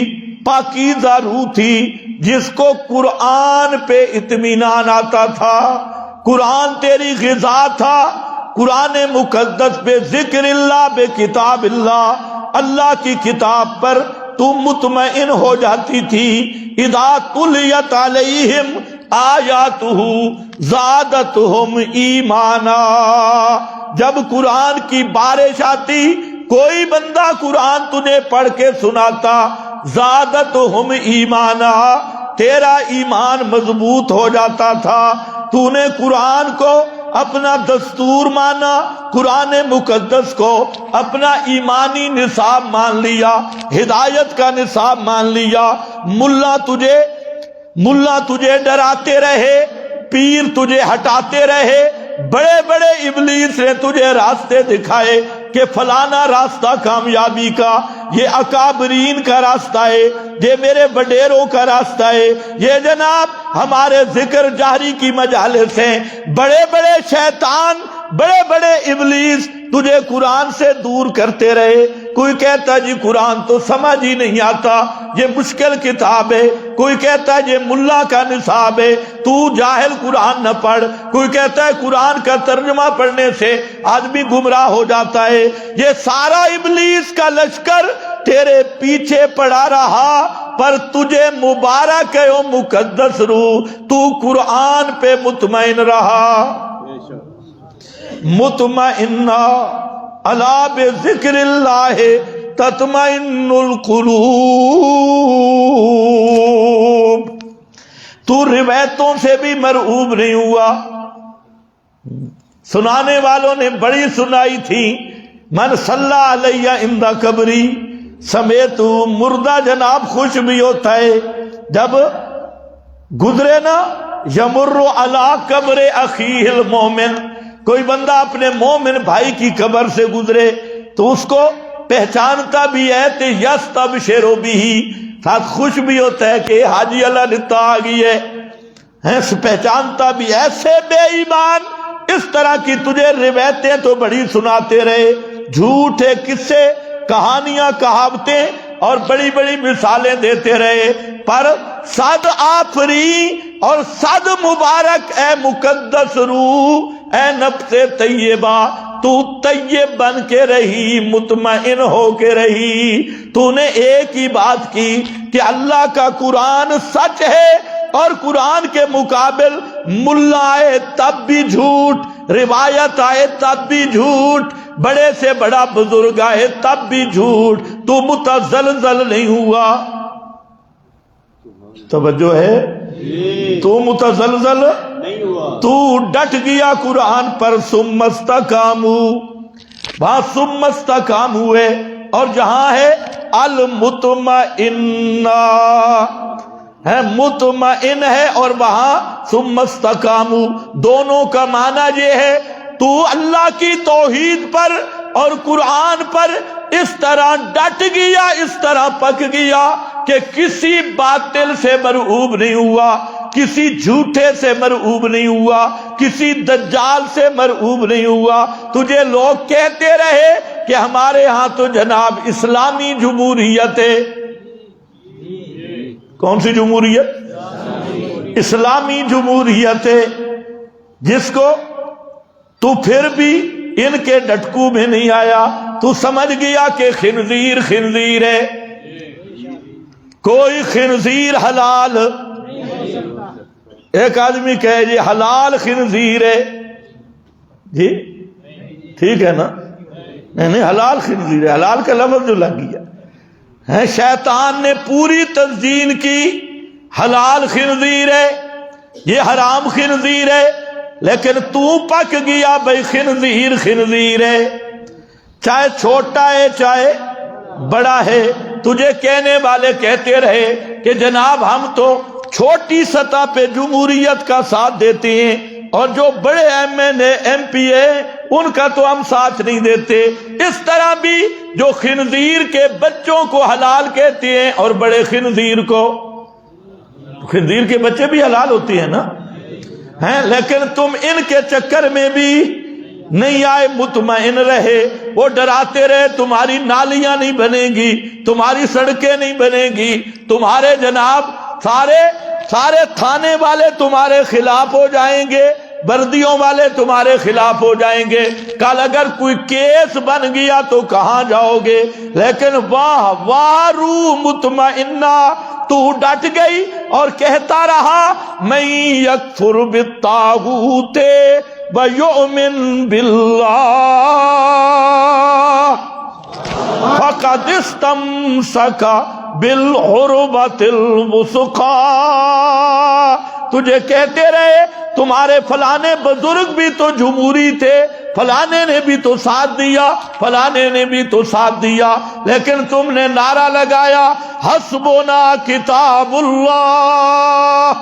پاکیزہ روح تھی جس کو قرآن پہ اطمینان آتا تھا، قرآن تیری غذا تھا، قرآن مقدس پہ ذکر اللہ بے کتاب اللہ، اللہ کی کتاب پر تو مطمئن ہو جاتی تھی۔ اذا تلیت علیہم آیاتہ زادتہم ایمانا، جب قرآن کی بارش آتی، کوئی بندہ قرآن تجھے پڑھ کے سناتا، زادتہم ایمانا، تیرا ایمان مضبوط ہو جاتا تھا۔ تو نے قرآن کو اپنا دستور مانا، قرآن مقدس کو اپنا ایمانی نصاب مان لیا، ہدایت کا نصاب مان لیا۔ ملا تجھے ڈراتے رہے، پیر تجھے ہٹاتے رہے، بڑے بڑے ابلیس نے تجھے راستے دکھائے کہ فلانا راستہ کامیابی کا، یہ اکابرین کا راستہ ہے، یہ میرے وڈیروں کا راستہ ہے، یہ جناب ہمارے ذکر جاری کی مجالس ہیں۔ بڑے بڑے شیطان، بڑے بڑے ابلیس تجھے قرآن سے دور کرتے رہے۔ کوئی کہتا جی قرآن تو سمجھ ہی نہیں آتا، یہ مشکل کتاب ہے، کوئی کہتا ہے یہ ملا کا نصاب ہے، تو جاہل قرآن نہ پڑھ، کوئی کہتا ہے قرآن کا ترجمہ پڑھنے سے آدمی گمراہ ہو جاتا ہے۔ یہ سارا ابلیس کا لشکر تیرے پیچھے پڑا رہا، پر تجھے مبارک ہے او مقدس روح، تو قرآن پہ مطمئن رہا۔ مطمئنہ الا بذکر اللہ تطمئن القلوب۔ تو روایتوں سے بھی مرعوب نہیں ہوا۔ سنانے والوں نے بڑی سنائی تھی، من صلی علیہ عند قبری، سمیت مردہ جناب خوش بھی ہوتا ہے جب گزرے نا، یمر علی قبر اخیہ المومن، کوئی بندہ اپنے مومن بھائی کی قبر سے گزرے تو اس کو پہچانتا بھی ہے تو یستبشر بہ، ساتھ خوش بھی ہوتا ہے کہ حاجی اللہ نتا آ گئی ہے، پہچانتا بھی۔ ایسے بے ایمان اس طرح کی تجھے روایتیں تو بڑی سناتے رہے، جھوٹے قصے، کہانیاں، کہاوتیں اور بڑی بڑی مثالیں دیتے رہے، پر صد آفری اور صد مبارک اے مقدس روح، اے نفس طیبہ، تو طیب بن کے رہی، مطمئن ہو کے رہی۔ تو نے ایک ہی بات کی کہ اللہ کا قرآن سچ ہے، اور قرآن کے مقابل ملا آئے تب بھی جھوٹ، روایت آئے تب بھی جھوٹ، بڑے سے بڑا بزرگ آئے تب بھی جھوٹ، تو متزلزل نہیں ہوا۔ توجہ ہے؟ تو متزلزل نہیں ہوا، تو ڈٹ گیا قرآن پر۔ ثم استقاموا، وہاں ثم استقاموا ہے، اور جہاں ہے المطمئنہ ہے، مطمئن ہے، اور وہاں ثم استقاموا، دونوں کا معنی یہ ہے تو اللہ کی توحید پر اور قرآن پر اس طرح ڈٹ گیا، اس طرح پک گیا کہ کسی باطل سے مرعوب نہیں ہوا، کسی جھوٹے سے مرعوب نہیں ہوا، کسی دجال سے مرعوب نہیں ہوا۔ تجھے لوگ کہتے رہے کہ ہمارے ہاں تو جناب اسلامی جمہوریت ہے۔ کون سی جمہوریت؟ اسلامی جمہوریت ہے، جس کو تو پھر بھی ان کے ڈٹکو میں نہیں آیا، تو سمجھ گیا کہ خنزیر خنزیر ہے، کوئی خنزیر حلال۔ ایک آدمی کہے جی حلال خنزیر ہے، جی ٹھیک ہے نا؟ نہیں حلال خنزیر ہے، حلال کا لفظ جو لگ گیا ہے، شیطان نے پوری تنظیم کی حلال خنزیر ہے، یہ حرام خنزیر ہے، لیکن تو پک گیا بھائی خنزیر خنزیر ہے، چاہے چھوٹا ہے چاہے بڑا ہے۔ تجھے کہنے والے کہتے رہے کہ جناب ہم تو چھوٹی سطح پہ جمہوریت کا ساتھ دیتے ہیں، اور جو بڑے M N A M P A ان کا تو ہم ساتھ نہیں دیتے۔ اس طرح بھی جو خنزیر کے بچوں کو حلال کہتے ہیں اور بڑے خنزیر کو، خنزیر کے بچے بھی حلال ہوتے ہیں نا، ہیں، لیکن تم ان کے چکر میں بھی نہیں آئے، مطمئن رہے، وہ ڈراتے رہے تمہاری نالیاں نہیں بنے گی، تمہاری سڑکیں نہیں بنے گی، تمہارے جناب سارے تھانے والے تمہارے خلاف ہو جائیں گے، بردیوں والے تمہارے خلاف ہو جائیں گے، کل اگر کوئی کیس بن گیا تو کہاں جاؤ گے؟ لیکن واہ واہ روح مطمئنہ، تو ڈٹ گئی اور کہتا رہا من یکفر بالطاغوت ویؤمن باللہ فقد استمسک بالعروۃ الوثقی۔ تجھے کہتے رہے تمہارے فلانے بزرگ بھی تو جمہوری تھے، فلانے نے بھی تو ساتھ دیا، فلانے نے بھی تو ساتھ دیا، لیکن تم نے نعرہ لگایا حسبنا کتاب اللہ۔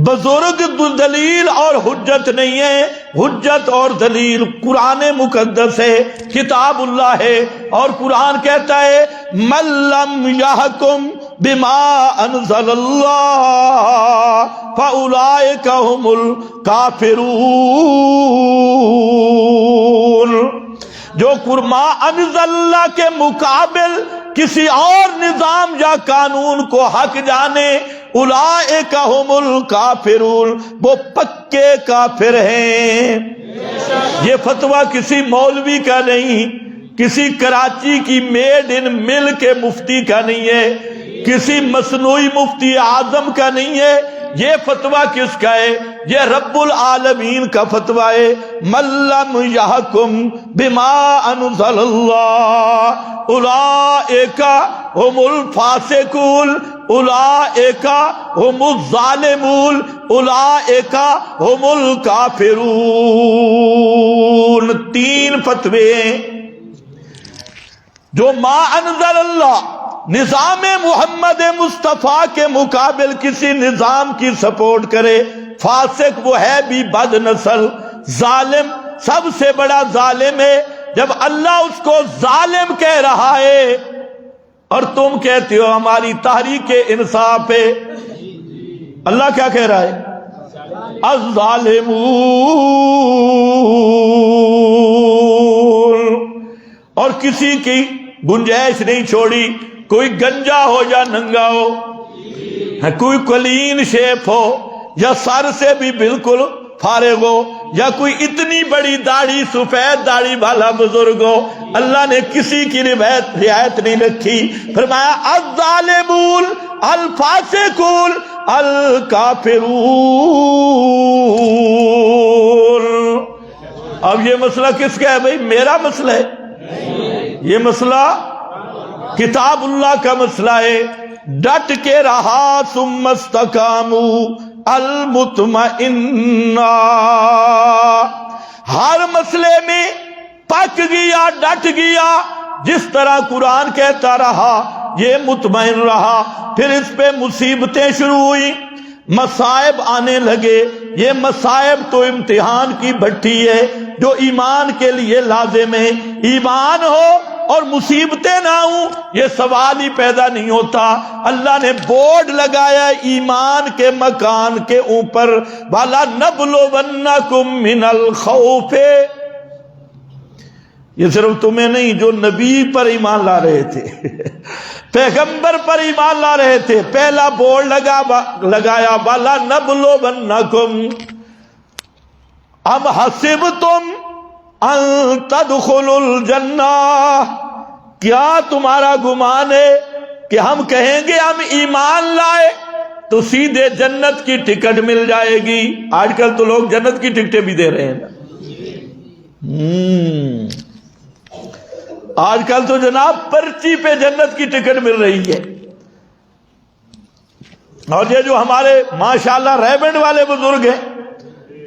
بزرگ دلیل اور حجت نہیں ہے، حجت اور دلیل قرآن مقدس ہے، کتاب اللہ ہے، اور قرآن کہتا ہے من لم یحکم بما انزل اللہ فاولئک هم الکافرون۔ جو ما انزل اللہ کے مقابل کسی اور نظام یا قانون کو حق جانے، اولئک هم الکافرون، وہ پکے کافر ہیں۔ یہ فتویٰ کسی مولوی کا نہیں، کسی کراچی کی میڈ ان مل کے مفتی کا نہیں ہے، کسی مصنوعی مفتی اعظم کا نہیں ہے، یہ فتویٰ کس کا ہے؟ یہ رب العالمین کا فتویٰ ہے من لم یحکم بما انزل اللہ اولئک هم الفاسقون اولئک هم الظالمون اولئک هم الکافرون۔ تین فتوے جو ما انزل اللہ، نظام محمد مصطفیٰ کے مقابل کسی نظام کی سپورٹ کرے، فاسق وہ ہے بھی بد نسل، ظالم سب سے بڑا ظالم ہے۔ جب اللہ اس کو ظالم کہہ رہا ہے اور تم کہتے ہو ہماری تحریک انصاف ہے، اللہ کیا کہہ رہا ہے؟ الظالمون۔ اور کسی کی گنجائش نہیں چھوڑی، کوئی گنجا ہو یا ننگا ہو، کوئی کلین شیپ ہو یا سر سے بھی بالکل فارغ ہو، یا کوئی اتنی بڑی داڑھی سفید داڑھی والا بزرگ ہو، اللہ نے کسی کی رعایت نہیں رکھی۔ فرمایا الظالمون الفاسقون الکافرون۔ اب یہ مسئلہ کس کا ہے بھائی؟ میرا مسئلہ ہے، یہ مسئلہ کتاب اللہ کا مسئلہ ہے۔ ڈٹ کے رہا ثم استقاموا المطمئنہ، ہر مسئلے میں پک گیا، ڈٹ گیا، جس طرح قرآن کہتا رہا یہ مطمئن رہا۔ پھر اس پہ مصیبتیں شروع ہوئی، مصائب آنے لگے۔ یہ مصائب تو امتحان کی بھٹی ہے جو ایمان کے لیے لازم ہے۔ ایمان ہو اور مصیبتیں نہ ہوں، یہ سوال ہی پیدا نہیں ہوتا۔ اللہ نے بورڈ لگایا ایمان کے مکان کے اوپر، وَلَنَبْلُوَنَّكُم مِّنَ الْخَوْفِ۔ یہ صرف تمہیں نہیں، جو نبی پر ایمان لا رہے تھے، پیغمبر پر ایمان لا رہے تھے، پہلا بورڈ لگایا وَلَنَبْلُوَنَّكُم ام حسبتم ان تدخلوا الجنہ، کیا تمہارا گمان ہے کہ ہم کہیں گے ہم ایمان لائے تو سیدھے جنت کی ٹکٹ مل جائے گی؟ آج کل تو لوگ جنت کی ٹکٹیں بھی دے رہے ہیں۔ آج کل تو جناب پرچی پہ جنت کی ٹکٹ مل رہی ہے۔ اور یہ جو ہمارے ماشاءاللہ ریبنڈ والے بزرگ ہیں،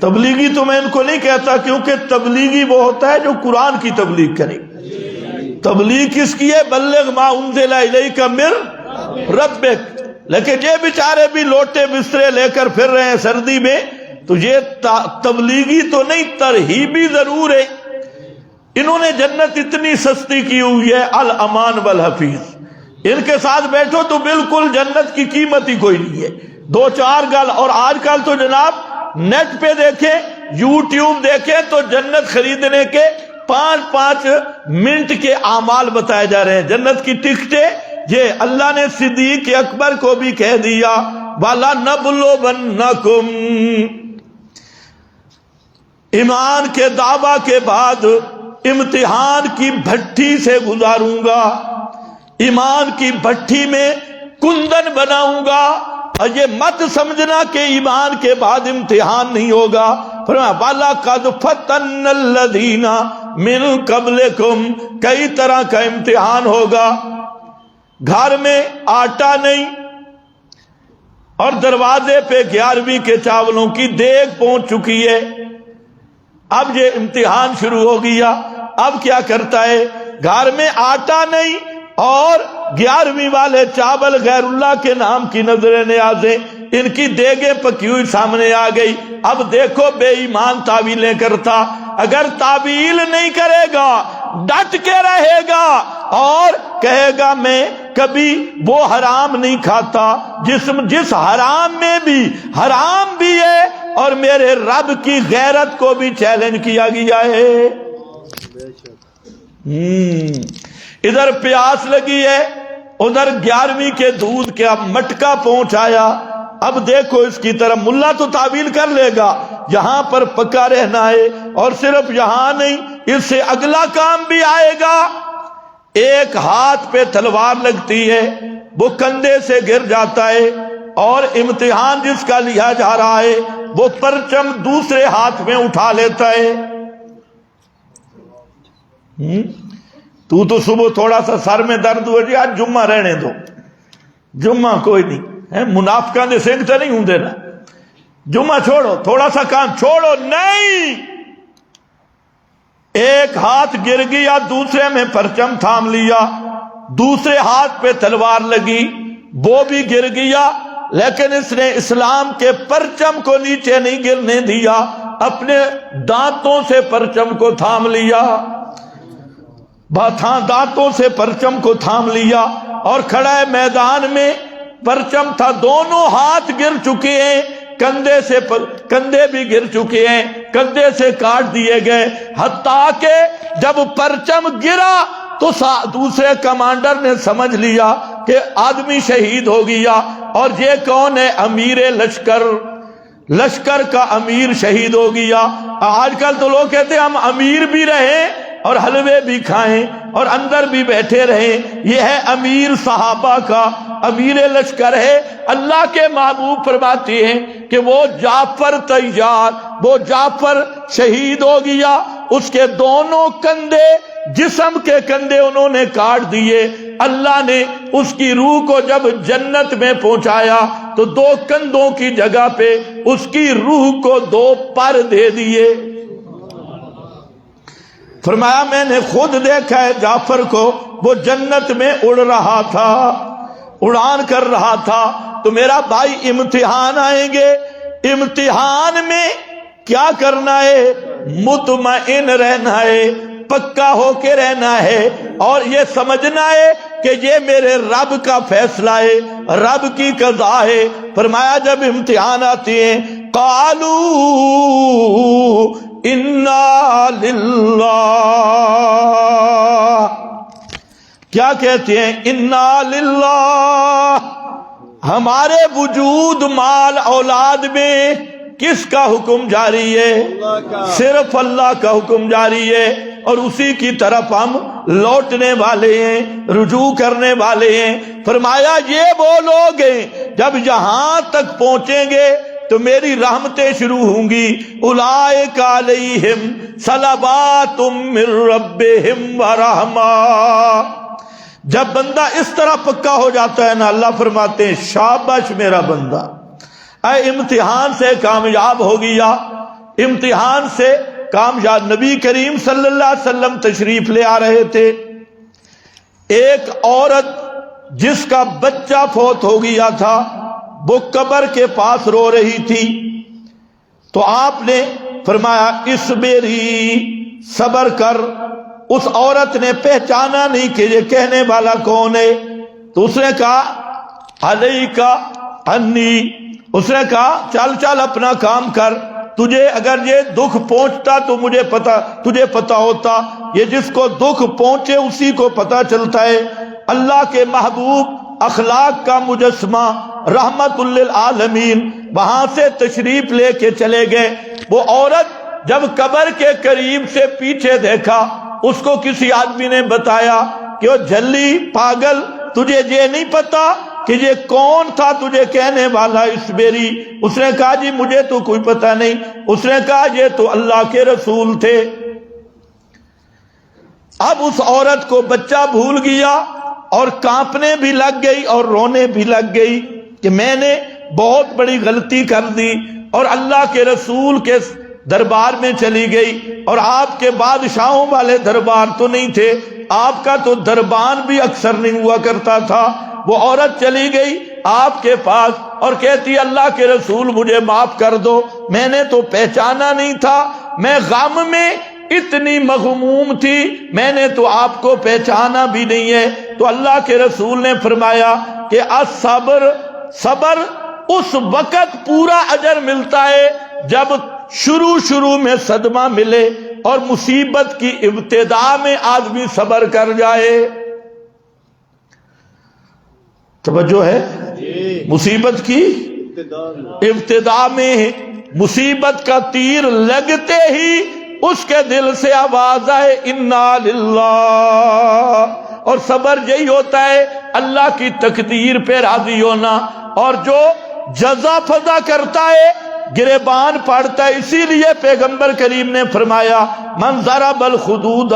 تبلیغی تو میں ان کو نہیں کہتا، کیونکہ تبلیغی وہ ہوتا ہے جو قرآن کی تبلیغ کرے۔ تبلیغ کس کی ہے؟ بلغ ما انزل الیک من ربک۔ لیکن یہ بیچارے بھی لوٹے بسترے لے کر پھر رہے ہیں سردی میں، تو یہ تبلیغی تو نہیں، ترہیبی ضرور ہے۔ انہوں نے جنت اتنی سستی کی ہوئی ہے، الامان والحفیظ، ان کے ساتھ بیٹھو تو بالکل جنت کی قیمت ہی کوئی نہیں ہے، دو چار گل۔ اور آج کل تو جناب نیٹ پہ دیکھیں، یوٹیوب دیکھیں تو جنت خریدنے کے 5 منٹ کے اعمال بتائے جا رہے ہیں، جنت کی ٹکٹیں۔ یہ اللہ نے صدیق اکبر کو بھی کہہ دیا وَلَنَبْلُوَنَّكُمْ، ایمان کے دعویٰ کے بعد امتحان کی بھٹی سے گزاروں گا، ایمان کی بھٹی میں کندن بناؤں گا۔ اور یہ مت سمجھنا کہ ایمان کے بعد امتحان نہیں ہوگا۔ فرمایا وَلَقَدْ فَتَنَّ الَّذِينَ مِن قَبْلِكُمْ، کئی طرح کا امتحان ہوگا۔ گھر میں آٹا نہیں اور دروازے پہ 11ویں کے چاولوں کی دیگ پہنچ چکی ہے، اب یہ امتحان شروع ہو گیا۔ اب کیا کرتا ہے؟ گھر میں آٹا نہیں اور 11ویں والے چاول غیر اللہ کے نام کی نظر نیازیں، ان کی دیگیں پکی ہوئی سامنے آ گئی۔ اب دیکھو بے ایمان تعویلیں کرتا، اگر تعویل نہیں کرے گا، ڈٹ کے رہے گا اور کہے گا میں کبھی وہ حرام نہیں کھاتا جس حرام میں بھی حرام بھی ہے اور میرے رب کی غیرت کو بھی چیلنج کیا گیا ہے۔ ادھر پیاس لگی ہے، ادھر 11ویں کے دودھ کا مٹکا پہنچایا۔ اب دیکھو اس کی طرف، ملا تو تعویل کر لے گا یہاں پر پکا رہنا ہے، اور صرف یہاں نہیں، اس سے اگلا کام بھی آئے گا۔ ایک ہاتھ پہ تلوار لگتی ہے، وہ کندھے سے گر جاتا ہے، اور امتحان جس کا لیا جا رہا ہے وہ پرچم دوسرے ہاتھ میں اٹھا لیتا ہے۔ تو صبح تھوڑا سا سر میں درد ہو جی، آج جمعہ رہنے دو، جمعہ کوئی نہیں ہے، منافقاں دے سنگ تے نہیں ہوں دینا، جمعہ چھوڑو، تھوڑا سا کام چھوڑو، نہیں، ایک ہاتھ گر گیا، دوسرے میں پرچم تھام لیا، دوسرے ہاتھ پہ تلوار لگی، وہ بھی گر گیا، لیکن اس نے اسلام کے پرچم کو نیچے نہیں گرنے دیا، اپنے دانتوں سے پرچم کو تھام لیا، دانتوں سے پرچم کو تھام لیا، اور کھڑا ہے میدان میں، پرچم تھا، دونوں ہاتھ گر چکے ہیں، کندھے بھی گر چکے ہیں، کندھے سے کاٹ دیے گئے، حتیٰ کہ جب پرچم گرا تو دوسرے کمانڈر نے سمجھ لیا کہ آدمی شہید ہو گیا۔ اور یہ کون ہے؟ امیر لشکر کا امیر شہید ہو گیا۔ آج کل تو لوگ کہتے ہیں ہم امیر بھی رہیں اور حلوے بھی کھائیں اور اندر بھی بیٹھے رہیں، یہ ہے امیر صحابہ کا، امیر لشکر ہے۔ اللہ کے محبوب فرماتے ہیں کہ وہ جعفر طیار، وہ جعفر شہید ہو گیا، اس کے دونوں کندھے، جسم کے کندھے انہوں نے کاٹ دیے۔ اللہ نے اس کی روح کو جب جنت میں پہنچایا تو 2 کندھوں کی جگہ پہ اس کی روح کو 2 پر دے دیے۔ فرمایا میں نے خود دیکھا ہے جعفر کو، وہ جنت میں اڑ رہا تھا، اڑان کر رہا تھا۔ تو میرا بھائی امتحان آئیں گے، امتحان میں کیا کرنا ہے؟ مطمئن رہنا ہے، پکا ہو کے رہنا ہے اور یہ سمجھنا ہے کہ یہ میرے رب کا فیصلہ ہے، رب کی قضا ہے۔ فرمایا جب امتحان آتے ہیں قالوا انا للہ، کیا کہتے ہیں؟ انا للہ، ہمارے وجود مال اولاد میں کس کا حکم جاری ہے؟ صرف اللہ کا حکم جاری ہے، اور اسی کی طرف ہم لوٹنے والے ہیں، رجوع کرنے والے ہیں۔ فرمایا یہ وہ لوگ ہیں جب یہاں تک پہنچیں گے تو میری رحمتیں شروع ہوں گی۔ اولئک علیہم صلوات من ربہم ورحمہ۔ جب بندہ اس طرح پکا ہو جاتا ہے نا، اللہ فرماتے ہیں شاباش میرا بندہ، اے امتحان سے کامیاب ہو گیا، امتحان سے کامیاب۔ نبی کریم صلی اللہ علیہ وسلم تشریف لے آ رہے تھے، ایک عورت جس کا بچہ فوت ہو گیا تھا وہ قبر کے پاس رو رہی تھی، تو آپ نے فرمایا اصبری، صبر کر۔ اس عورت نے پہچانا نہیں کہ یہ کہنے والا کون ہے، تو اس نے کہا علیک انی، اس نے کہا چل چل اپنا کام کر، تجھے اگر یہ دکھ پہنچتا تو مجھے تجھے پتا ہوتا، یہ جس کو دکھ پہنچے اسی کو پتا چلتا ہے۔ اللہ کے محبوب اخلاق کا مجسمہ رحمت للعالمین وہاں سے تشریف لے کے چلے گئے۔ وہ عورت جب قبر کے قریب سے پیچھے دیکھا، اس کو کسی آدمی نے بتایا کہ وہ جھلی پاگل، تجھے یہ نہیں پتا کہ یہ کون تھا تجھے کہنے والا اصبری؟ اس نے کہا جی مجھے تو کوئی پتہ نہیں۔ اس نے کہا یہ تو اللہ کے رسول تھے۔ اب اس عورت کو بچہ بھول گیا اور کانپنے بھی لگ گئی اور رونے بھی لگ گئی کہ میں نے بہت بڑی غلطی کر دی، اور اللہ کے رسول کے دربار میں چلی گئی، اور آپ کے بادشاہوں والے دربار تو نہیں تھے، آپ کا تو دربان بھی اکثر نہیں ہوا کرتا تھا۔ وہ عورت چلی گئی آپ کے پاس اور کہتی اللہ کے رسول مجھے معاف کر دو، میں نے تو پہچانا نہیں تھا، میں غم میں اتنی مغموم تھی، میں نے تو آپ کو پہچانا بھی نہیں ہے۔ تو اللہ کے رسول نے فرمایا کہ الصبر، صبر اس وقت پورا اجر ملتا ہے جب شروع میں صدمہ ملے اور مصیبت کی ابتدا میں آدمی صبر کر جائے۔ توجہ ہے؟ مصیبت کی ابتدا میں مصیبت کا تیر لگتے ہی اس کے دل سے آواز آئے انا للہ، اور صبر یہی ہوتا ہے اللہ کی تقدیر پہ راضی ہونا، اور جو جزا فضا کرتا ہے گریبان پاڑتا ہے۔ اسی لیے پیغمبر کریم نے فرمایا من ضرب الخدود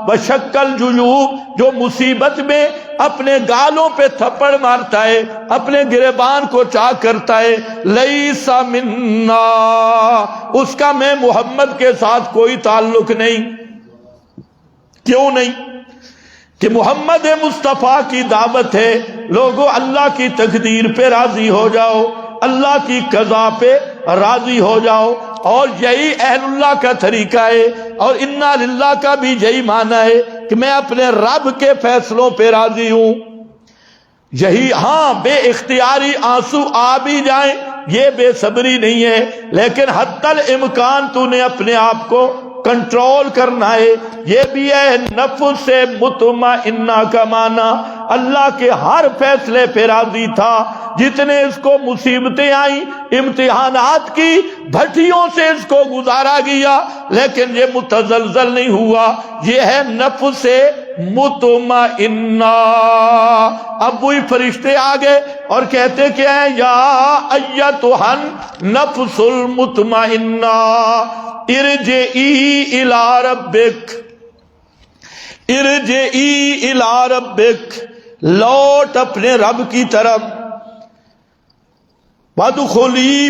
وشق الجیوب، جو مصیبت میں اپنے گالوں پہ تھپڑ مارتا ہے، اپنے گریبان کو چاک کرتا ہے، لیس منا، اس کا میں محمد کے ساتھ کوئی تعلق نہیں۔ کیوں نہیں؟ کہ محمد مصطفیٰ کی دعوت ہے لوگو اللہ کی تقدیر پہ راضی ہو جاؤ، اللہ کی قضا پہ راضی ہو جاؤ، اور یہی اہل اللہ کا طریقہ ہے، اور انا للہ کا بھی یہی معنی ہے کہ میں اپنے رب کے فیصلوں پہ راضی ہوں۔ یہی ہاں بے اختیاری آنسو آ بھی جائیں یہ بے صبری نہیں ہے، لیکن حتی الامکان تو نے اپنے آپ کو کنٹرول کرنا ہے۔ یہ بھی ہے نفس سے مطمئنہ کا معنی، اللہ کے ہر فیصلے پہ راضی تھا۔ جتنے اس کو مصیبتیں آئیں، امتحانات کی بھٹیوں سے اس کو گزارا گیا، لیکن یہ متزلزل نہیں ہوا۔ یہ ہے نفس سے مطمئنہ۔ اب وہی فرشتے آگئے اور کہتے کیا ہیں یا ایتھا النفس المطمئنہ ارجعی الی ربک، ارجعی الی ربک، لوٹ اپنے رب کی طرف، فادخلی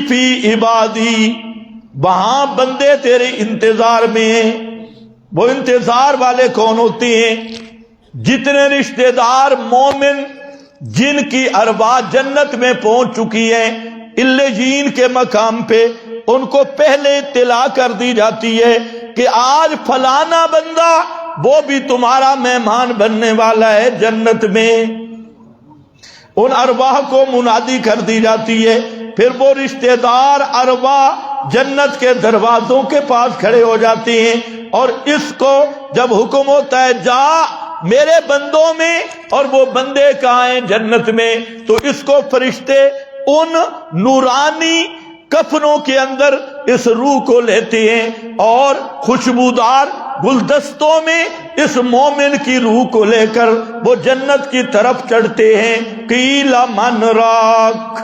فی عبادی، وہاں بندے تیرے انتظار میں ہیں۔ وہ انتظار والے کون ہوتے ہیں؟ جتنے رشتہ دار مومن جن کی ارواح جنت میں پہنچ چکی ہیں علیین کے مقام پہ، ان کو پہلے اطلاع کر دی جاتی ہے کہ آج فلانا بندہ وہ بھی تمہارا مہمان بننے والا ہے جنت میں. ان ارواح کو منادی کر دی جاتی ہے. پھر وہ رشتہ دار ارواح جنت کے دروازوں کے پاس کھڑے ہو جاتے ہیں اور اس کو جب حکم ہوتا ہے جا میرے بندوں میں، اور وہ بندے کہاں ہیں؟ جنت میں. تو اس کو فرشتے ان نورانی کفنوں کے اندر اس روح کو لیتے ہیں اور خوشبودار گلدستوں میں اس مومن کی روح کو لے کر وہ جنت کی طرف چڑھتے ہیں. قیل من راک،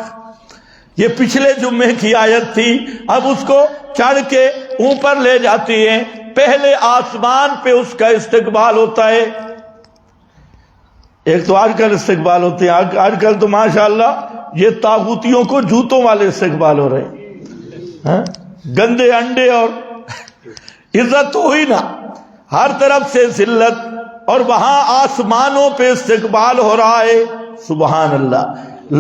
یہ پچھلے جمعے کی آیت تھی. اب اس کو چڑھ کے اوپر لے جاتی ہیں. پہلے آسمان پہ اس کا استقبال ہوتا ہے. ایک تو آج کل استقبال ہوتے ہیں، آج کل تو ماشاءاللہ یہ طاغوتیوں کو جوتوں والے استقبال ہو رہے ہیں. گندے انڈے اور عزت تو ہوئی نا، ہر طرف سے ذلت، اور وہاں آسمانوں پہ استقبال ہو رہا ہے. سبحان اللہ.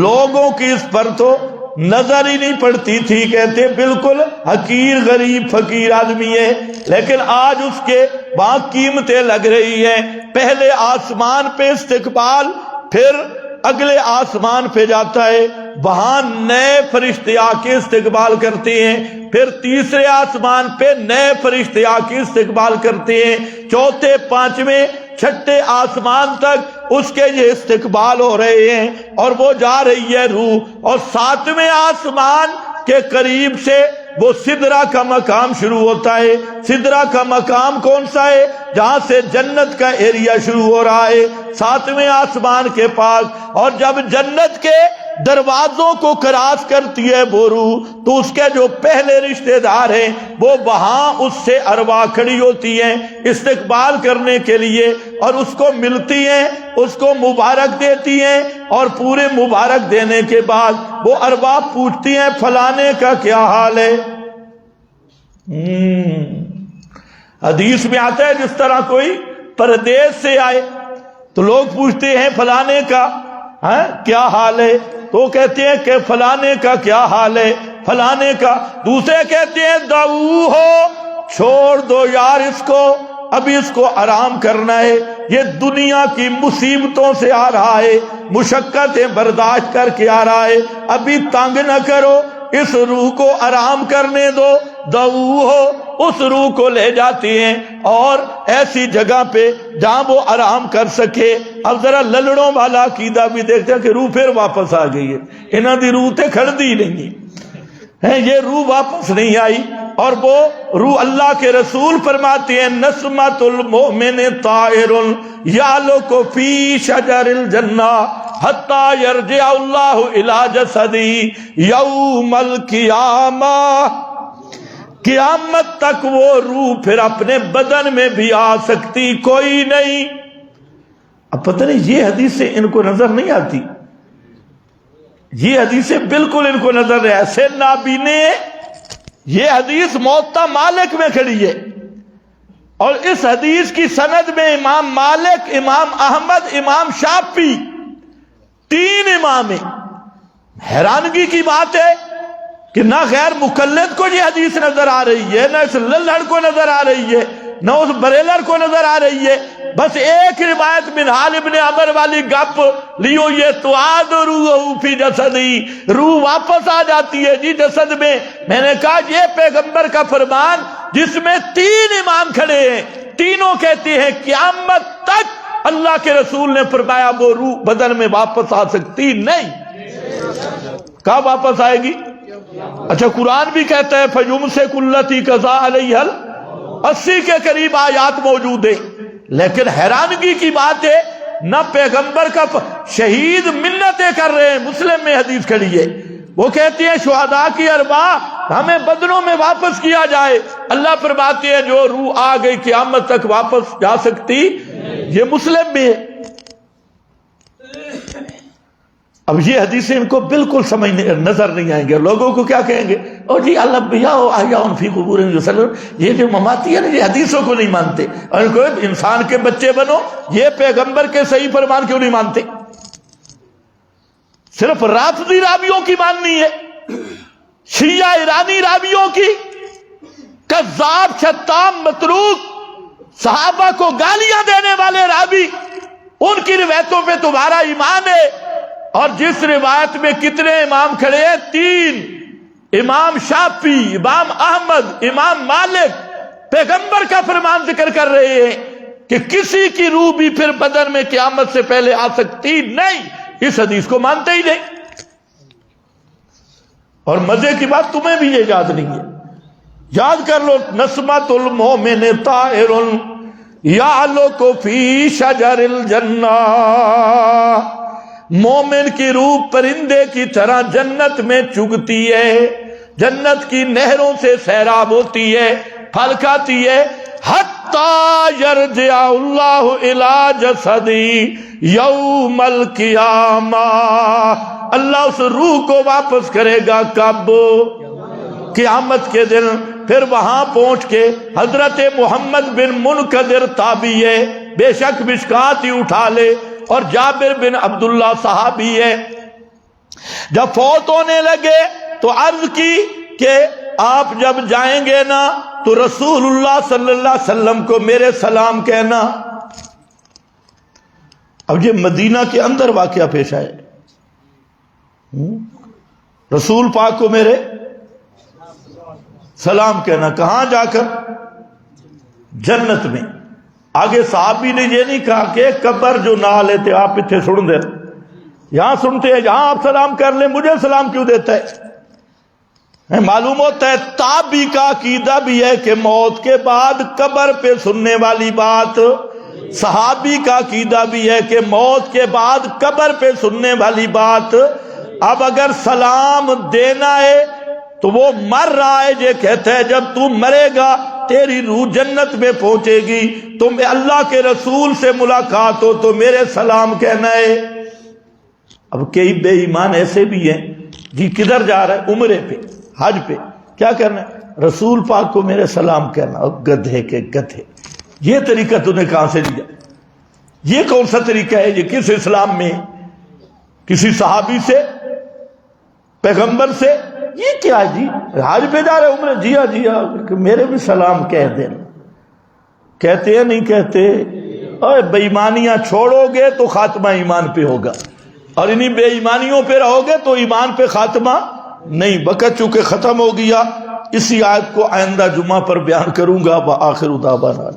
لوگوں کی اس پر تو نظر ہی نہیں پڑتی تھی، کہتے بالکل حقیر غریب فقیر آدمی ہے، لیکن آج اس کے وہاں قیمتیں لگ رہی ہیں. پہلے آسمان پہ استقبال، پھر اگلے آسمان پہ جاتا ہے، وہاں نئے فرشتے آ کے استقبال کرتے ہیں. پھر تیسرے آسمان پہ نئے فرشتے آ کے استقبال کرتے ہیں. چوتھے، پانچویں، چھٹے آسمان تک اس کے یہ استقبال ہو رہے ہیں اور وہ جا رہی ہے روح. اور ساتویں آسمان کے قریب سے وہ سدرہ کا مقام شروع ہوتا ہے. سدرہ کا مقام کون سا ہے؟ جہاں سے جنت کا ایریا شروع ہو رہا ہے، ساتویں آسمان کے پاس. اور جب جنت کے دروازوں کو کراس کرتی ہے وہ روح، تو اس کے جو پہلے رشتہ دار ہیں وہ وہاں اس سے ارواح کھڑی ہوتی ہیں استقبال کرنے کے لیے، اور اس کو ملتی ہیں، اس کو مبارک دیتی ہیں. اور پورے مبارک دینے کے بعد وہ ارواح پوچھتی ہیں فلانے کا کیا حال ہے. حدیث میں آتا ہے جس طرح کوئی پردیس سے آئے تو لوگ پوچھتے ہیں فلانے کا کیا حال ہے، تو کہتے ہیں کہ فلانے کا کیا حال ہے، فلانے کا. دوسرے کہتے ہیں دعو ہو، چھوڑ دو یار اس کو، ابھی اس کو آرام کرنا ہے، یہ دنیا کی مصیبتوں سے آ رہا ہے، مشقتیں برداشت کر کے آ رہا ہے، ابھی تنگ نہ کرو، اس روح کو آرام کرنے دو. دعو ہو، اس روح کو لے جاتی ہیں اور ایسی جگہ پہ جہاں وہ آرام کر سکے. اب ذرا للڑوں والا عقیدہ بھی دیکھتے ہیں کہ روح پھر واپس آ گئی ہے، انہاں دی روح تے کھڑتی نہیں ہے، یہ روح واپس نہیں آئی. اور وہ روح اللہ کے رسول فرماتے ہیں نسمۃ المؤمن طائر یعلق فی شجر الجنہ حتی یرجع اللہ الی جسدی یوم القیامہ. قیامت تک وہ روح پھر اپنے بدن میں بھی آ سکتی کوئی نہیں. اب پتہ نہیں یہ حدیثیں ان کو نظر نہیں آتی، یہ حدیثیں بالکل ان کو نظر نہیں. ایسے نابینے، یہ حدیث موطا مالک میں کھڑی ہے اور اس حدیث کی سند میں امام مالک، امام احمد، امام شافعی، تین امام ہیں. حیرانگی کی بات ہے کہ نہ غیر مقلد کو یہ حدیث نظر آ رہی ہے، نہ اس للڑ کو نظر آ رہی ہے، نہ اس بریلر کو نظر آ رہی ہے. بس ایک روایت منہال ابن عمر والی گپ لیو، یہ تعاد روح فی جسدی، روح واپس آ جاتی ہے جی جسد میں. میں نے کہا یہ پیغمبر کا فرمان جس میں تین امام کھڑے ہیں، تینوں کہتے ہیں قیامت تک اللہ کے رسول نے فرمایا وہ روح بدن میں واپس آ سکتی نہیں. کب واپس آئے گی؟ اچھا قرآن بھی کہتا ہے فَيُمْسِكُ الَّتِي قَضَىٰ عَلَيْهَا 80 کے قریب آیات موجود ہیں. لیکن حیرانگی کی بات ہے نہ پیغمبر کا شہید منتیں کر رہے ہیں. مسلم میں حدیث کھڑی ہے، وہ کہتے ہیں شہداء کی ارواح ہمیں بدنوں میں واپس کیا جائے. اللہ فرماتے ہیں جو روح آ گئی قیامت تک واپس جا سکتی. یہ مسلم میں ہے. اب یہ حدیثیں ان کو بالکل سمجھنے نظر نہیں آئیں گے. لوگوں کو کیا کہیں گے؟ او جی الانبیاء احیاء فی قبورہم یصلون، یہ جو مماتی ہے نا یہ حدیثوں کو نہیں مانتے. اور ان کو انسان کے بچے بنو، یہ پیغمبر کے صحیح فرمان کیوں نہیں مانتے؟ صرف رافضی راویوں کی ماننی ہے، شیعہ ایرانی راویوں کی، کذاب، شتام، متروک، صحابہ کو گالیاں دینے والے راوی، ان کی روایتوں پہ تمہارا ایمان ہے؟ اور جس روایت میں کتنے امام کھڑے ہیں؟ 3، امام شافعی، امام احمد، امام مالک، پیغمبر کا فرمان ذکر کر رہے ہیں کہ کسی کی روح بھی پھر بدن میں قیامت سے پہلے آ سکتی نہیں. اس حدیث کو مانتے ہی نہیں. اور مزے کی بات تمہیں بھی یہ یاد نہیں ہے. یاد کر لو، نسمۃ المومن طائر یعلق فی شجر الجنہ، مومن کی روح پرندے کی طرح جنت میں چگتی ہے، جنت کی نہروں سے سیراب ہوتی ہے، پھل کھاتی ہے. حتی یرجع اللہ الی جسدی یوم القیامہ، اللہ اس روح کو واپس کرے گا کب؟ قیامت کے دن. پھر وہاں پہنچ کے حضرت محمد بن منقدر تابعی ہے، بے شک مشکات ہی اٹھا لے، اور جابر بن عبداللہ صحابی ہے. جب فوت ہونے لگے تو عرض کی کہ آپ جب جائیں گے نا تو رسول اللہ صلی اللہ علیہ وسلم کو میرے سلام کہنا. اب یہ مدینہ کے اندر واقعہ پیش آئے. رسول پاک کو میرے سلام کہنا. کہاں جا کر؟ جنت میں. آگے صحابی نے یہ نہیں کہا کہ قبر جو نہ لیتے آپ اتنے سن دے، یہاں سنتے ہیں، یہاں آپ سلام کر لیں، مجھے سلام کیوں دیتا ہے؟ معلوم ہوتا ہے تابعی کا عقیدہ بھی ہے کہ موت کے بعد قبر پہ سننے والی بات، صحابی کا عقیدہ بھی ہے کہ موت کے بعد قبر پہ سننے والی بات. اب اگر سلام دینا ہے تو وہ مر رہا ہے، یہ کہتا ہے جب تو مرے گا تیری روح جنت میں پہنچے گی، تم اللہ کے رسول سے ملاقات ہو تو میرے سلام کہنا ہے. اب کئی بے ایمان ایسے بھی ہیں، جی کدھر جا رہا ہے؟ عمرے پہ، حج پہ. کیا کرنا ہے؟ رسول پاک کو میرے سلام کہنا. اور گدھے کے گدھے، یہ طریقہ تم نے کہاں سے لیا؟ یہ کون سا طریقہ ہے؟ یہ کس اسلام میں؟ کسی صحابی سے، پیغمبر سے؟ یہ کیا جی؟ حج پہ جا رہے عمرے؟ جی ہاں جی ہاں، میرے بھی سلام کہہ دینا. کہتے ہیں نہیں کہتے؟ اور بے ایمانیاں چھوڑو گے تو خاتمہ ایمان پہ ہوگا، اور انہی بے ایمانیوں پہ رہو گے تو ایمان پہ خاتمہ نہیں. وقت چونکہ ختم ہو گیا، اسی آیت کو آئندہ جمعہ پر بیان کروں گا. وآخر دعوانا